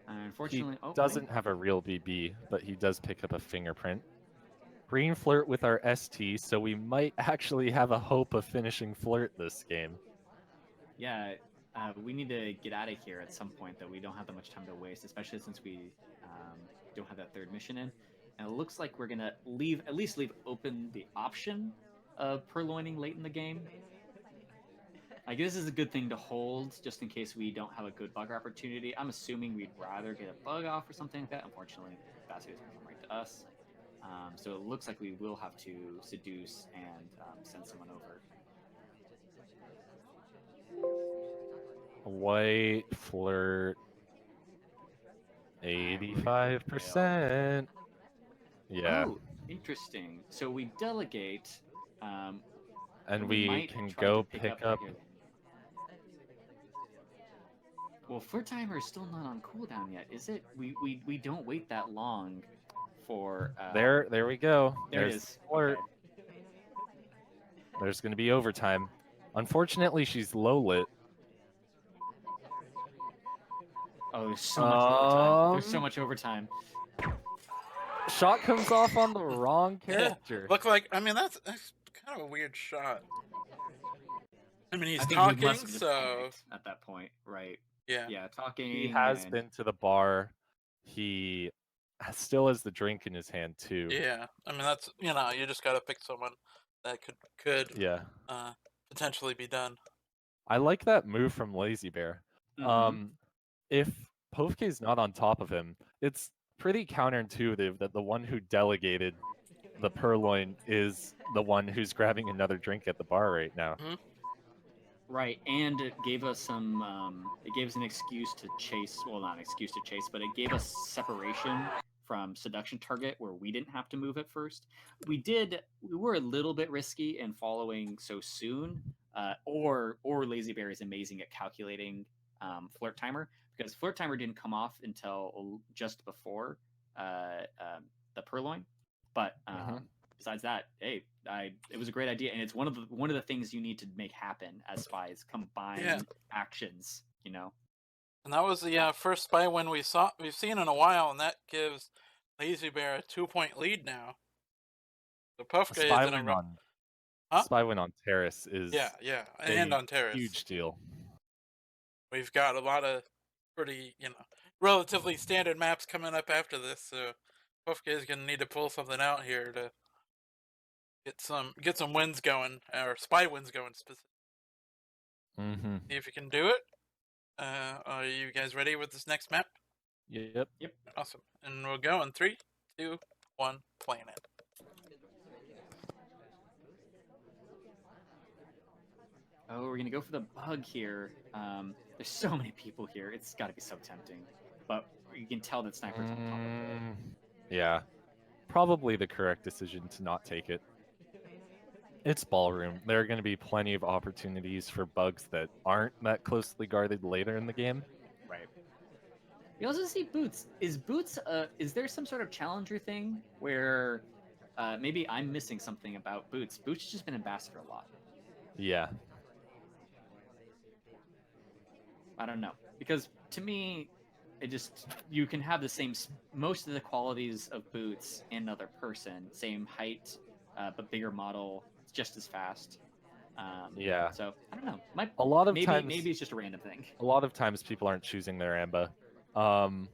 Unfortunately, he doesn't have a real BB, but he does pick up a fingerprint. Green flirt with our ST, so we might actually have a hope of finishing flirt this game. Yeah, we need to get out of here at some point, though. We don't have that much time to waste, especially since we don't have that third mission in. And it looks like we're going to at least leave open the option of purloining late in the game. I guess this is a good thing to hold, just in case we don't have a good bug opportunity. I'm assuming we'd rather get a bug off or something like that. Unfortunately, Basket is coming right to us. So it looks like we will have to seduce and send someone over. White flirt. 85%. Yeah. Oh, interesting. So we delegate. And we we might can try go to pick pick up. up. Well, flirt timer is still not on cooldown yet, is it? We don't wait that long for. There we go. There it is. Flirt. Okay. There's going to be overtime. Unfortunately, she's low lit. Oh, there's so much overtime. There's so much overtime. Shot comes off on the wrong character. Yeah. Look like, that's kind of a weird shot. I mean, he's I think talking, we must have just so panicked at that point, right? yeah. Yeah, talking. He has been to the bar. He still has the drink in his hand too. Yeah, that's you just gotta pick someone that could Yeah. Potentially be done. I like that move from Lazybear. If Pofke's not on top of him, it's pretty counterintuitive that the one who delegated the purloin is the one who's grabbing another drink at the bar right now. Right, and it gave us some. It gave us an excuse to chase. Well, not an excuse to chase, but it gave us separation from seduction target where we didn't have to move at first. We were a little bit risky in following so soon. Or Lazybear is amazing at calculating flirt timer, because flirt timer didn't come off until just before the purloin. But besides that, hey, it was a great idea, and it's one of the things you need to make happen as spies. Combine actions, And that was the first spy win we've seen in a while, and that gives Lazybear a 2-point lead now. So Pofke is in a run. Spy win on Terrace is and on Terrace. Huge deal. We've got a lot of pretty, relatively standard maps coming up after this, so Pofke is going to need to pull something out here to get some wins going, or spy wins going specifically. See if you can do it. Are you guys ready with this next map? Yep. Awesome. And we'll go in 3, 2, 1, playing it. Oh, we're gonna go for the bug here. There's so many people here. It's got to be so tempting, but you can tell that Sniper's on top of it. Yeah. Probably the correct decision to not take it. It's ballroom. There are going to be plenty of opportunities for bugs that aren't that closely guarded later in the game. Right. We also see Boots. Is there some sort of challenger thing where maybe I'm missing something about Boots? Boots has just been ambassador a lot. Yeah. I don't know. Because to me, you can have the same most of the qualities of Boots in another person, same height, but bigger model, just as fast. Yeah. So I don't know. A lot of maybe times, it's just a random thing. a lot of times people aren't choosing their amba. I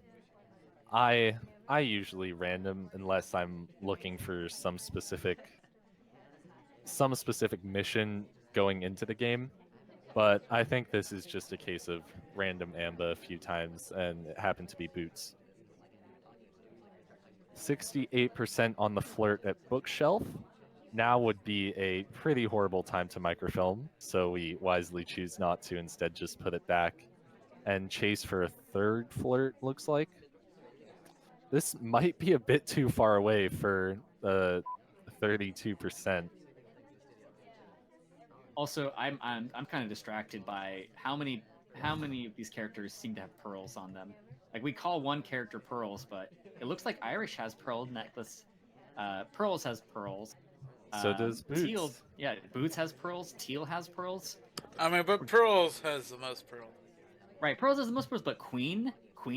usually random unless I'm looking for some specific mission going into the game. But I think this is just a case of random amba a few times, and it happened to be Boots. 68% on the flirt at bookshelf. Now would be a pretty horrible time to microfilm, so we wisely choose not to, instead just put it back and chase for a third flirt, looks like. This might be a bit too far away for 32%. Also, I'm kind of distracted by how many of these characters seem to have pearls on them. Like we call one character pearls, but it looks like Irish has pearl necklace. Pearls has pearls. So does Teal, Boots. yeah, Boots has pearls. Teal has pearls. I mean, but Pearls has the most pearls. Right, pearls has the most pearls, but Queen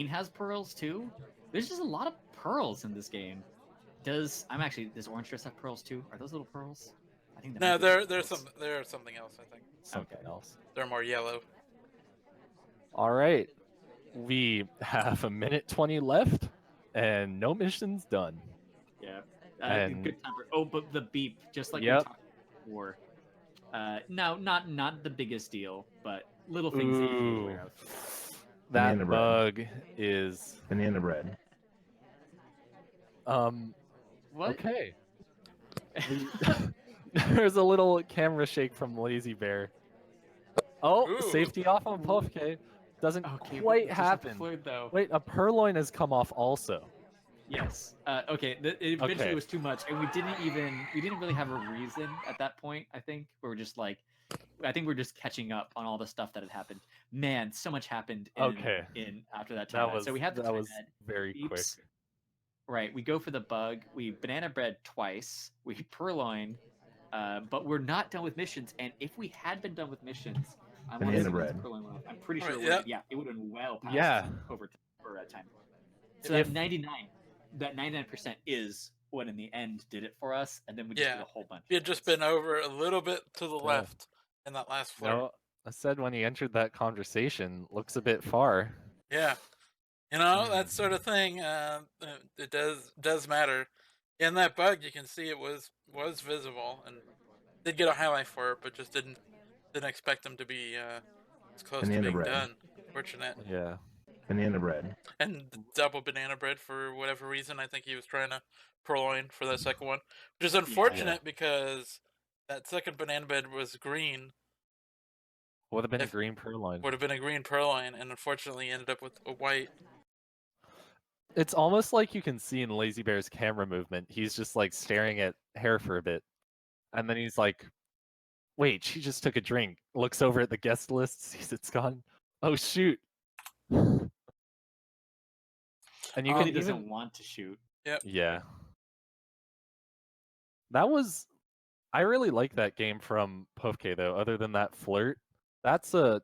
has pearls too. There's just a lot of pearls in this game. Does Orange Dress have pearls too? Are those little pearls? I think No, they're there's something else. I think Something Okay. else. they're more yellow. All right. We have a minute 20 left, and no missions done. Yeah. And Good time for. Oh, but the beep, just like we Yep. talked before. No, not the biggest deal, but little things that you should be aware of. That Banana bread. bug is Banana bread. What? okay. There's a little camera shake from Lazybear. Oh, Ooh. safety off on Pofke. Doesn't Okay, quite just like the happen. flirt, though. Wait, a purloin has come off also. Yes. Okay. Eventually, Okay. it was too much, and we didn't really have a reason at that point. I think we were just like, I think we're just catching up on all the stuff that had happened. Man, so much happened in after that time. So we have the that was time very quick. beeps. Right, we go for the bug. We banana bread twice. We purloin, but we're not done with missions. And if we had been done with missions, I want to Banana see when this bread. purloin went off. I'm pretty sure. Alright, Yeah, it would have been well past Yeah. over for time. So If- that 99% is what in the end did it for us, and then we just did Yeah. a whole bunch. He had just been over a little bit to the left in that last flirt. No, I said when he entered that conversation, looks a bit far. Yeah, you know that sort of thing. It does matter. In that bug, you can see it was visible and did get a highlight for it, but just didn't expect them to be as close to Banana being bread. done. Fortunate. Yeah. Banana bread. And double banana bread for whatever reason. I think he was trying to purloin for that second one, which is unfortunate because that second banana bread was green. Would have been a green purloin. Would have been a green purloin, and unfortunately ended up with a white. It's almost like you can see in Lazybear's camera movement, he's just like staring at hair for a bit. And then he's like, wait, she just took a drink. Looks over at the guest list, sees it's gone. Oh, shoot. And you can doesn't even want to shoot. Yep. Yeah. That was I really like that game from Pofke though, other than that flirt. That's a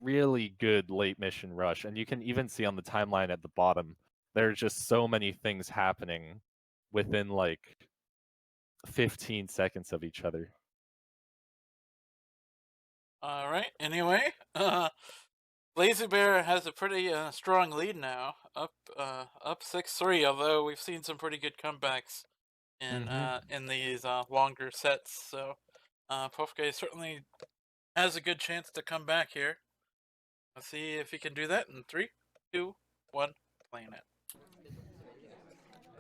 really good late mission rush, and you can even see on the timeline at the bottom, there's just so many things happening within like 15 seconds of each other. All right. Anyway, Lazybear has a pretty strong lead now, up 6-3. Although we've seen some pretty good comebacks in these longer sets, so Pofke certainly has a good chance to come back here. Let's see if he can do that in 3, 2, 1. Playing it.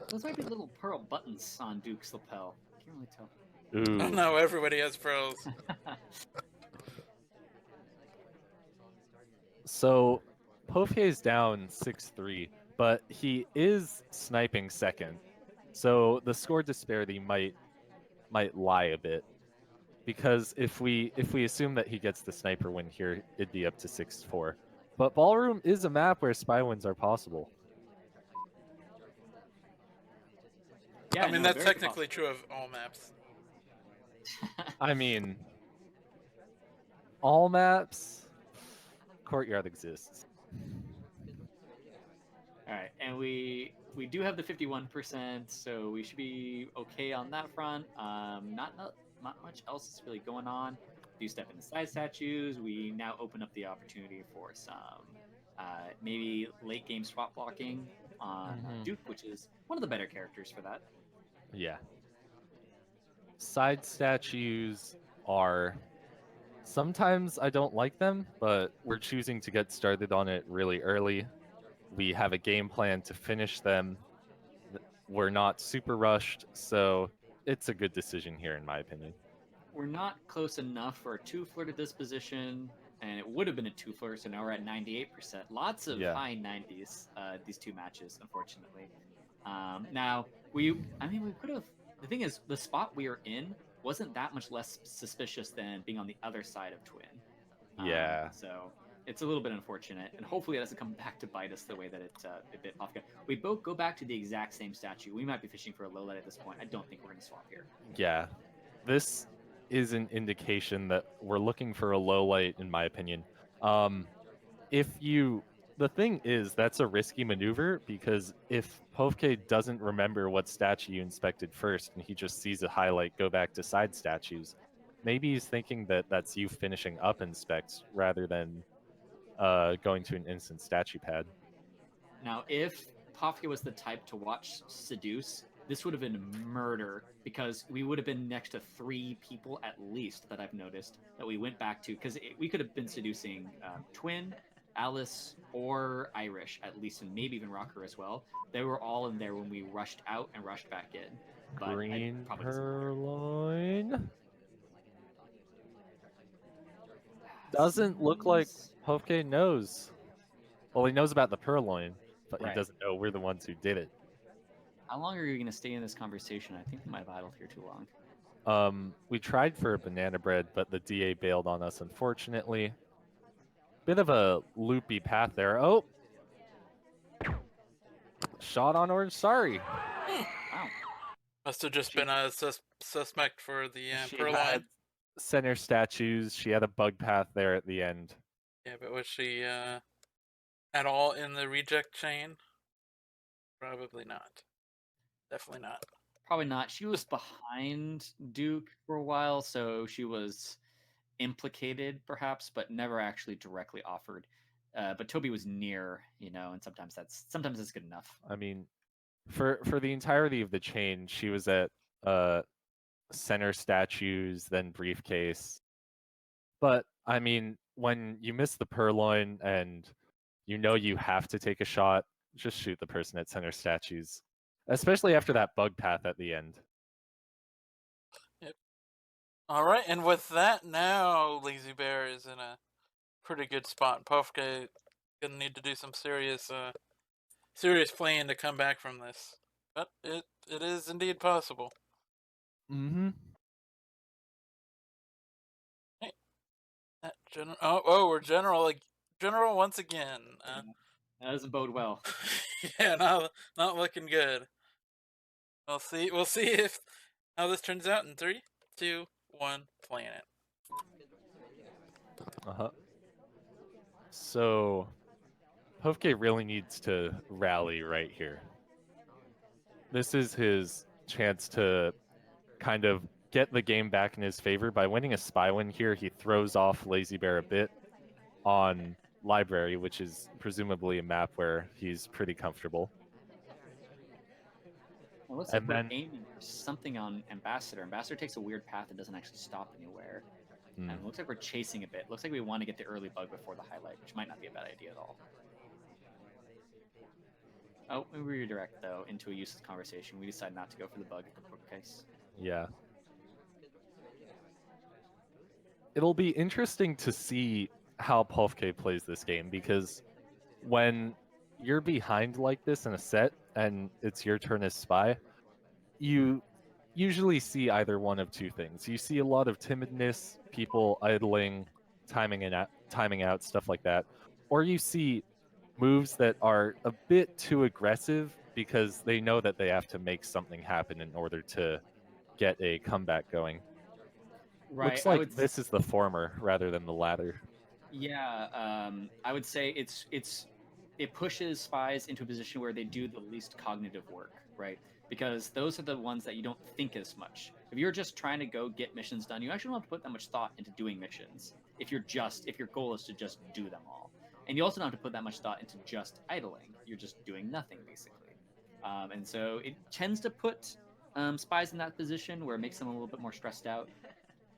Those might be little pearl buttons on Duke's lapel. Can't really tell. Ooh. Oh no, everybody has pearls. So Pofke is down 6-3, but he is sniping second. So the score disparity might lie a bit, because if we assume that he gets the sniper win here, it'd be up to 6-4. But Ballroom is a map where spy wins are possible. Yeah, I mean, no, that's very technically true of all maps. I mean, all maps, Courtyard exists. All right, and we do have the 51%, so we should be okay on that front. Not much else is really going on. Do step into side statues. We now open up the opportunity for some maybe late game swap blocking on Duke, which is one of the better characters for that. Yeah. Side statues are, sometimes I don't like them, but we're choosing to get started on it really early. We have a game plan to finish them. We're not super rushed, so it's a good decision here, in my opinion. We're not close enough for a two flirt at this position, and it would have been a two flirt, so now we're at 98%. Lots of Yeah. high 90s these two matches, unfortunately. Now we could have. The thing is, the spot we are in wasn't that much less suspicious than being on the other side of Twin. Yeah. So it's a little bit unfortunate, and hopefully it doesn't come back to bite us the way that it bit Pofke. We both go back to the exact same statue. We might be fishing for a low light at this point. I don't think we're going to swap here. Yeah. This is an indication that we're looking for a low light, in my opinion. The thing is, that's a risky maneuver, because if Pofke doesn't remember what statue you inspected first and he just sees a highlight go back to side statues, maybe he's thinking that that's you finishing up inspect rather than going to an instant statue pad. Now, if Pofke was the type to watch Seduce, this would have been murder, because we would have been next to 3 people at least that I've noticed that we went back to, because we could have been seducing Twin, Alice, or Irish at least, and maybe even Rocker as well. They were all in there when we rushed out and rushed back in. But Green probably doesn't matter. Purloin doesn't look like Pofke knows. Well, he knows about the Purloin, but he Right. doesn't know we're the ones who did it. How long are you going to stay in this conversation? I think we might have idled here too long. We tried for a banana bread, but the DA bailed on us, unfortunately. Bit of a loopy path there. Oh! Shot on orange, sorry. Wow. Must have just been a suspect for the She Purloin. had center statues. She had a bug path there at the end. Yeah, but was she at all in the reject chain? Probably not. Definitely not. Probably not. She was behind Duke for a while, so she was implicated, perhaps, but never actually directly offered. But Toby was near, and sometimes that's good enough. I mean, for the entirety of the chain, she was at center statues, then briefcase. But I mean, when you miss the Purloin and you have to take a shot, just shoot the person at center statues. Especially after that bug path at the end. Yep. All right, and with that, now Lazybear is in a pretty good spot. Pofke gonna need to do some serious playing to come back from this, but it is indeed possible. Mm-hmm. Hey, that we're general once again. That doesn't bode well. Yeah, not looking good. We'll see if how this turns out in 3, 2, 1, playing it. So, Pofke really needs to rally right here. This is his chance to kind of get the game back in his favor. By winning a spy win here, he throws off Lazybear a bit on Library, which is presumably a map where he's pretty comfortable. It looks like we're aiming for something on Ambassador. Ambassador takes a weird path and doesn't actually stop anywhere. And it looks like we're chasing a bit. Looks like we want to get the early bug before the highlight, which might not be a bad idea at all. Oh, we redirect, though, into a useless conversation. We decide not to go for the bug in the case. Yeah. It'll be interesting to see how Pofke plays this game, because when you're behind like this in a set and it's your turn as spy, you usually see either one of two things. You see a lot of timidness, people idling, timing out, stuff like that, or you see moves that are a bit too aggressive because they know that they have to make something happen in order to get a comeback going. Right. Looks like this is the former rather than the latter. Yeah, I would say it pushes spies into a position where they do the least cognitive work, right? Because those are the ones that you don't think as much. If you're just trying to go get missions done, you actually don't have to put that much thought into doing missions. If your goal is to just do them all, and you also don't have to put that much thought into just idling. You're just doing nothing basically, and so it tends to put spies in that position where it makes them a little bit more stressed out.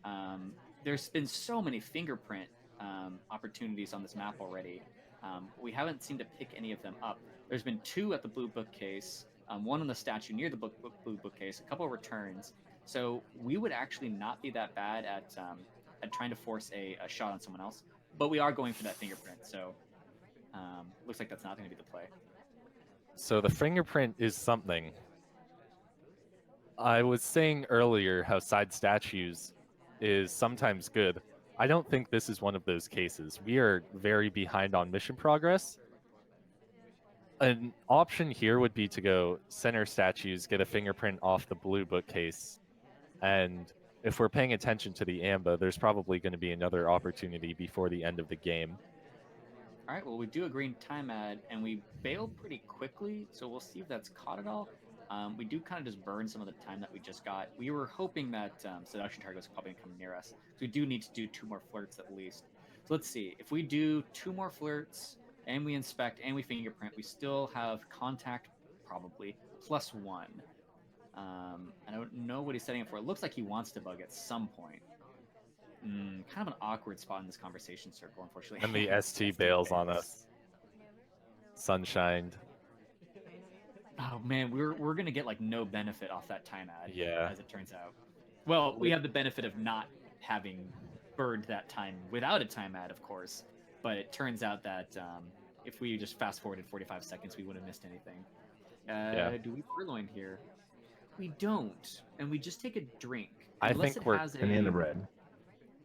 Um, there's been so many fingerprint opportunities on this map already. We haven't seemed to pick any of them up. There's been 2 at the blue bookcase, one on the statue near the blue bookcase, a couple of returns. So we would actually not be that bad at trying to force a shot on someone else, but we are going for that fingerprint. So looks like that's not going to be the play. So the fingerprint is something. I was saying earlier how side statues is sometimes good. I don't think this is one of those cases. We are very behind on mission progress. An option here would be to go center statues, get a fingerprint off the blue bookcase, and if we're paying attention to the AMBA, there's probably going to be another opportunity before the end of the game. All right, well, we do a green time ad, and we bail pretty quickly, so we'll see if that's caught at all. We do kind of just burn some of the time that we just got. We were hoping that seduction target was probably going to come near us, so we do need to do 2 more flirts at least. So let's see. If we do 2 more flirts, and we inspect, and we fingerprint, we still have contact, probably, +1. I don't know what he's setting it for. It looks like he wants to bug at some point. Kind of an awkward spot in this conversation circle, unfortunately. And the ST bails on us. Sunshined. Oh man, we're gonna get like no benefit off that time ad. Yeah. As it turns out. Well, we have the benefit of not having burned that time without a time ad, of course. But it turns out that if we just fast forwarded 45 seconds, we would have missed anything. Yeah. Do we purloin here? We don't, and we just take a drink. I Unless think it we're has a Banana bread.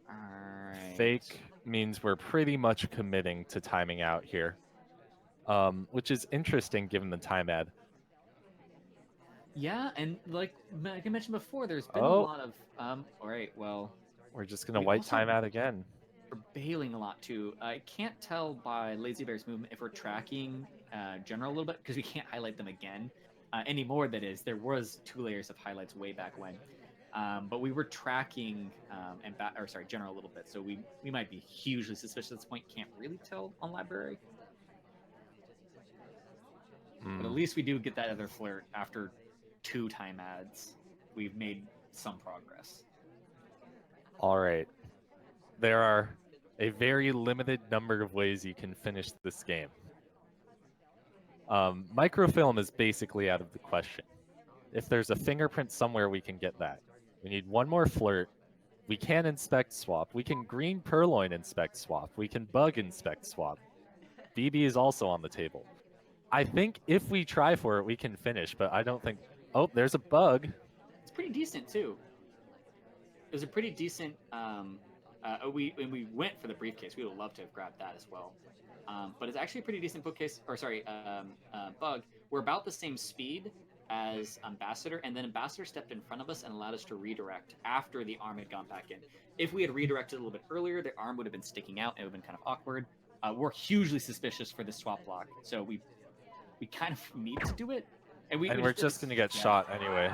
Alright. fake means we're pretty much committing to timing out here, which is interesting given the time ad. Yeah, and like I mentioned before, there's been a lot of all right, well, we're just gonna we white also- time out again. we're bailing a lot too. I can't tell by Lazybear's movement if we're tracking general a little bit because we can't highlight them again anymore. That is, there was 2 layers of highlights way back when, but we were tracking general a little bit. So we might be hugely suspicious at this point. Can't really tell on library, but at least we do get that other flirt after 2 time ads. We've made some progress. All right. There are a very limited number of ways you can finish this game. Microfilm is basically out of the question. If there's a fingerprint somewhere, we can get that. We need 1 more flirt. We can inspect swap. We can green purloin inspect swap. We can bug inspect swap. BB is also on the table. I think if we try for it, we can finish, but I don't think... Oh, there's a bug. It's pretty decent too. It was a pretty decent. When we went for the briefcase, we would love to have grabbed that as well. But it's actually a pretty decent bug. We're about the same speed as Ambassador, and then Ambassador stepped in front of us and allowed us to redirect after the arm had gone back in. If we had redirected a little bit earlier, the arm would have been sticking out. It would have been kind of awkward. We're hugely suspicious for this swap block, so we kind of need to do it. And we're just going to get shot anyway.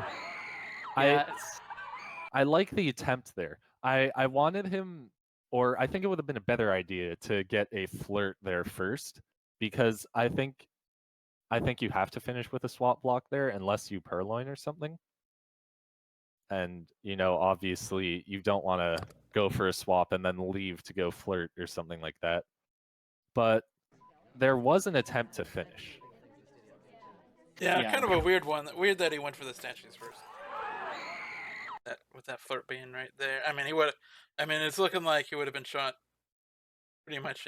Yeah, I like the attempt there. I wanted him, or I think it would have been a better idea to get a flirt there first, because I think you have to finish with a swap block there unless you purloin or something. And, you know, obviously you don't want to go for a swap and then leave to go flirt or something like that. But there was an attempt to finish. Yeah, kind of a weird one. Weird that he went for the statues first. With that flirt being right there. I mean, it's looking like he would have been shot pretty much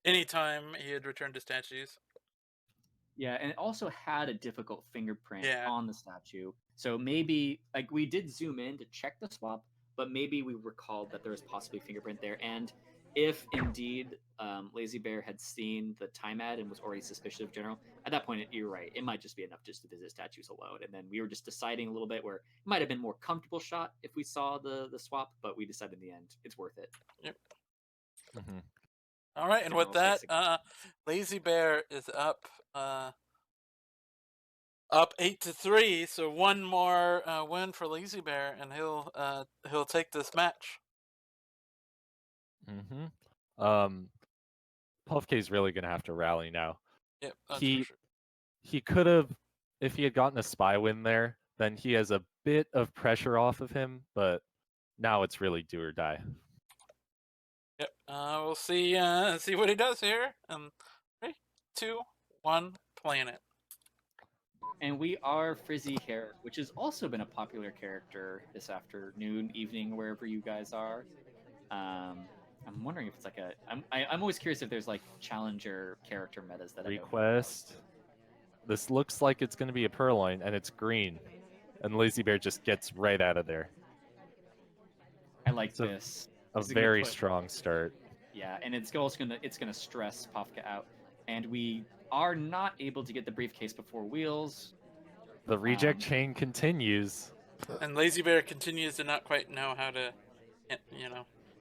any time he had returned to statues. Yeah, and it also had a difficult fingerprint on the statue. So maybe like we did zoom in to check the swap, but maybe we recalled that there was possibly fingerprint there. And if indeed Lazybear had seen the time ad and was already suspicious of General, at that point you're right. It might just be enough just to visit statues alone. And then we were just deciding a little bit where it might have been more comfortable shot if we saw the swap, but we decided in the end it's worth it. Yep. Mhm. All right, and with General that, Lazybear is up 8-3. So one more win for Lazybear, and he'll take this match. Pofke's really gonna have to rally now. Yep, that's for He sure. he could have, if he had gotten a spy win there, then he has a bit of pressure off of him, but now it's really do or die. Yep. We'll see what he does here. 3, 2, 1, planet. And we are Frizzy Hair, which has also been a popular character this afternoon, evening, wherever you guys are. I'm wondering if it's like I'm always curious if there's like challenger character metas that I don't know about. Request. This looks like it's going to be a Purloin, and it's green. And Lazybear just gets right out of there. I like It's a this. A This is gonna very put- strong start. Yeah, and it's also gonna stress Pofke out, and we are not able to get the briefcase before wheels. The reject chain continues. And Lazybear continues to not quite know how to,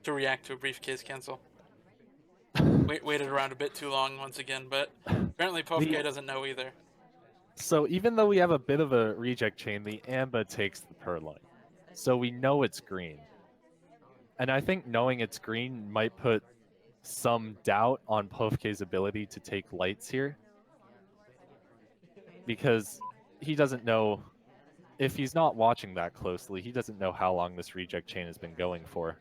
to react to a briefcase cancel. Waited around a bit too long once again, but apparently Pofke doesn't know either. So even though we have a bit of a reject chain, the Amba takes the Purloin. So we know it's green. And I think knowing it's green might put some doubt on Pofke's ability to take lights here. Because he doesn't know, if he's not watching that closely, he doesn't know how long this reject chain has been going for.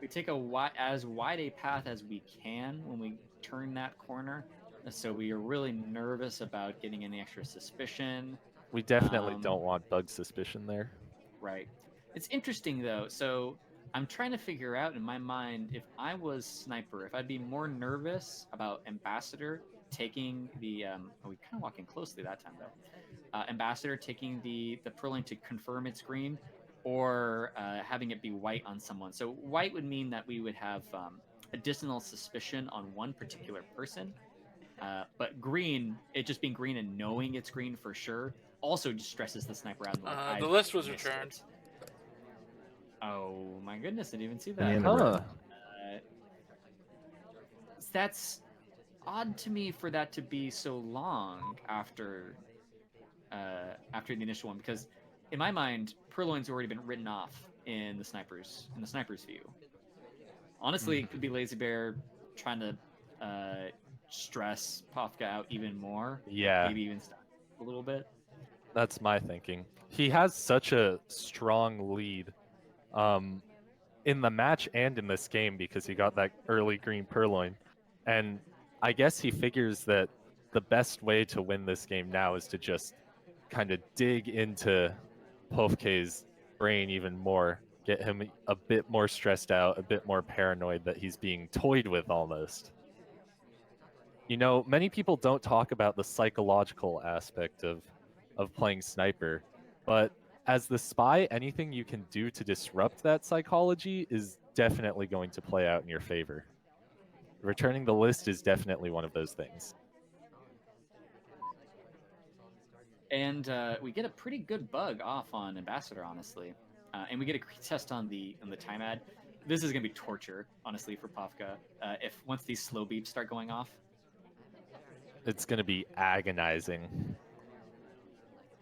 We take as wide a path as we can when we turn that corner, so we are really nervous about getting any extra suspicion. We definitely don't want bug suspicion there. Right. It's interesting though. So I'm trying to figure out in my mind if I was Sniper, if I'd be more nervous about Ambassador taking the. Are we kind of walking closely that time though? Ambassador taking the Purloin to confirm it's green, or having it be white on someone. So white would mean that we would have additional suspicion on one particular person. But green, it just being green and knowing it's green for sure, also just stresses the sniper out. And like, The list was missed returned. it. Oh my goodness! I didn't even see that. Banana bread. That's odd to me for that to be so long after the initial one, because in my mind, Purloin's already been written off in the sniper's view. Honestly, it could be Lazybear trying to stress Pofke out even more. Yeah. Maybe even stop a little bit. That's my thinking. He has such a strong lead in the match and in this game because he got that early green Purloin. And I guess he figures that the best way to win this game now is to just kind of dig into Pofke's brain even more, get him a bit more stressed out, a bit more paranoid that he's being toyed with almost. You know, many people don't talk about the psychological aspect of playing sniper, but as the spy, anything you can do to disrupt that psychology is definitely going to play out in your favor. Returning the list is definitely one of those things. And we get a pretty good bug off on Ambassador, honestly. And we get a test on the time ad. This is gonna be torture, honestly, for Pofke. If once these slow beeps start going off, it's gonna be agonizing.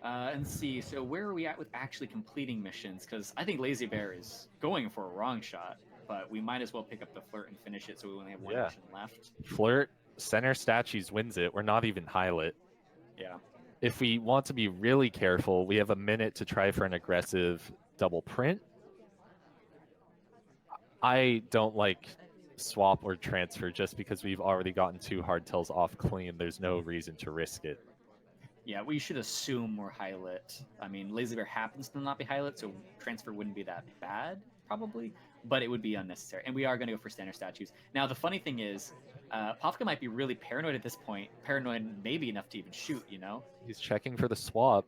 And see, so where are we at with actually completing missions? Because I think Lazybear is going for a wrong shot, but we might as well pick up the flirt and finish it so we only have one mission left. Flirt, center statues wins it. We're not even highlight. Yeah. If we want to be really careful, we have a minute to try for an aggressive double print. I don't like swap or transfer just because we've already gotten 2 hardtails off clean. There's no reason to risk it. Yeah, we should assume we're highlit. I mean, Lazybear happens to not be highlit, so transfer wouldn't be that bad, probably. but it would be unnecessary. And we are going to go for standard statues. Now, the funny thing is, Pofke might be really paranoid at this point. Paranoid maybe enough to even shoot, you know? He's checking for the swap.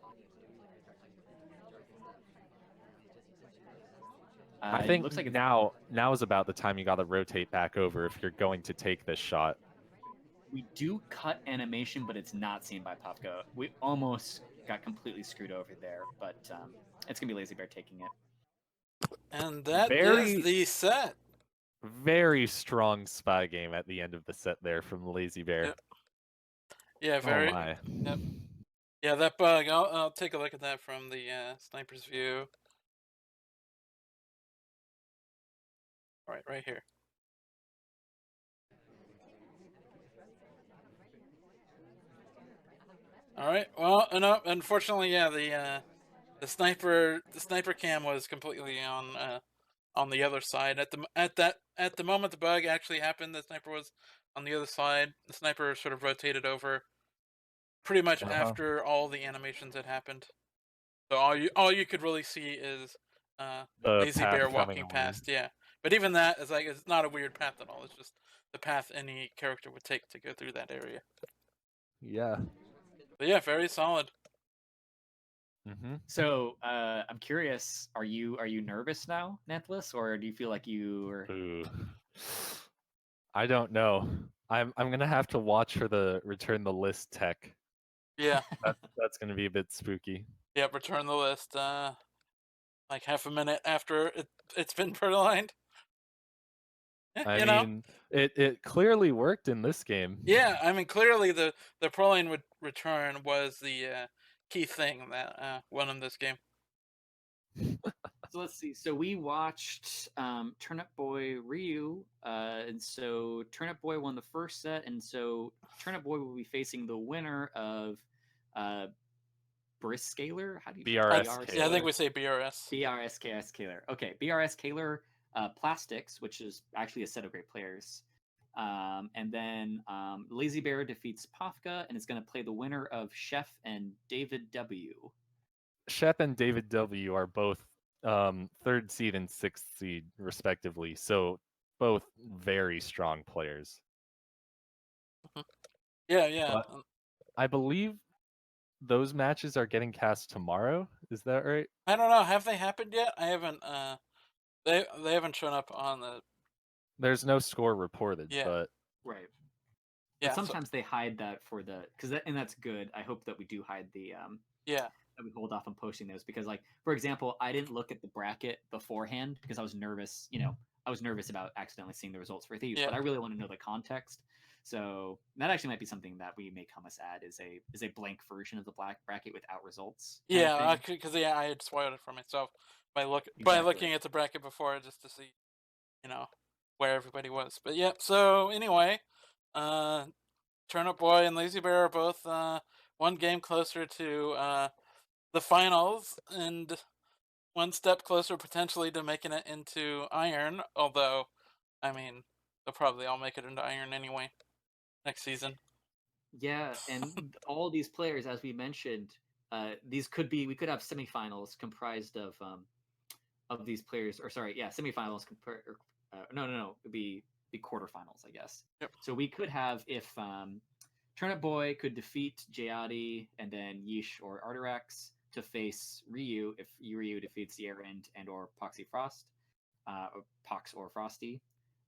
I think looks like now is about the time you got to rotate back over if you're going to take this shot. we do cut animation, but it's not seen by Pofke. We almost got completely screwed over there, but it's going to be Lazybear taking it. And that is Very- the set. Very strong spy game at the end of the set there from Lazybear. Yep. Yeah, very. Oh my. Yep. Yeah, that bug. I'll take a look at that from the sniper's view. All right here. All right. Well, no, unfortunately, yeah, the sniper cam was completely on the other side. At the moment the bug actually happened, the sniper was on the other side. The sniper sort of rotated over pretty much after all the animations had happened. So all you could really see is Lazybear walking past. Yeah, but even that is like, it's not a weird path at all. It's just the path any character would take to go through that area. Yeah. But yeah, very solid. Mm-hmm. So I'm curious, are you nervous now, Nanthalus, or do you feel like you? Ooh. I don't know. I'm gonna have to watch for the return the list tech. Yeah. That's gonna be a bit spooky. Yep. Return the list. Like half a minute after it's been purloined. I mean, it clearly worked in this game. Yeah, I mean, clearly the purloin return was the key thing that won him this game. So let's see. So we watched Turnip Boy Ryu, and so Turnip Boy won the first set, and so Turnip Boy will be facing the winner of Briscaler. How do you BRS? Yeah, I think we say BRS. BRS Scalar. Okay, BRS Scalar Plastics, which is actually a set of great players. And then Lazybear defeats Pofke and is going to play the winner of Chef and David W. Shep and David W are both 3rd seed and 6th seed respectively, so both very strong players. Yeah. But I believe those matches are getting cast tomorrow. Is that right? I don't know. Have they happened yet? I haven't. They haven't shown up on the. There's no score reported, Yeah. but Right. Yeah. But sometimes they hide that for the and that's good. I hope that we do hide the Yeah. that we hold off on posting those because, like, for example, I didn't look at the bracket beforehand because I was nervous. You know, I was nervous about accidentally seeing the results for thieves, but I really want to know the context. So that actually might be something that we may come as add is a blank version of the black bracket without results. Yeah, because I had spoiled it for myself by looking at the bracket before just to see, where everybody was. But yeah. So anyway, Turnip Boy and Lazybear are both one game closer to the finals and one step closer potentially to making it into Iron. Although, I mean, they'll probably all make it into Iron anyway next season. Yeah, and all these players, as we mentioned, we could have semifinals comprised of these players, or sorry, semifinals. It'd be quarterfinals, I guess. Yep. So we could have if Turnip Boy could defeat Jayadi and then Yeesh or Arterax to face Ryu if Ryu defeats the Errand and or Poxy Frost, or Pox or Frosty.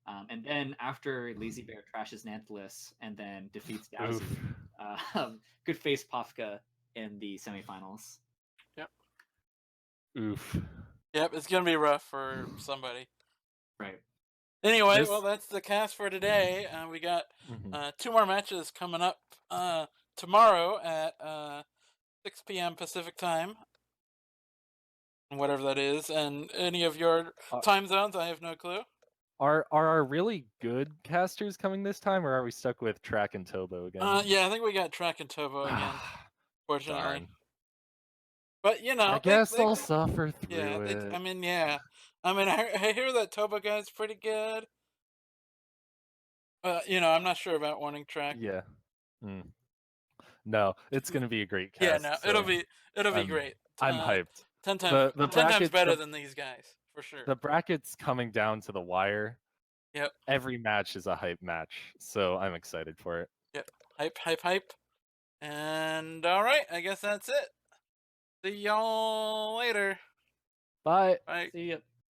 And then after Lazybear trashes Nanthalus and then defeats Dowsy, could face Pofke in the semifinals. Yep. Oof. Yep, it's gonna be rough for somebody. Right. Anyway, well, that's the cast for today. We got 2 more matches coming up tomorrow at 6 p.m. Pacific time, whatever that is, and any of your time zones, I have no clue. Are our really good casters coming this time, or are we stuck with Track and Tobo again? Yeah, I think we got Track and Tobo again, fortunately. Darn. But I guess I'll suffer through it. I hear that Tobo guy's pretty good. I'm not sure about wanting Track. Yeah. No, it's gonna be a great cast. Yeah, no, it'll be great. I'm hyped. 10 times better than these guys. for sure. The bracket's coming down to the wire. Yep. Every match is a hype match, so I'm excited for it. Yep. Hype, hype, hype. And all right, I guess that's it. See y'all later. Bye. Bye. See ya.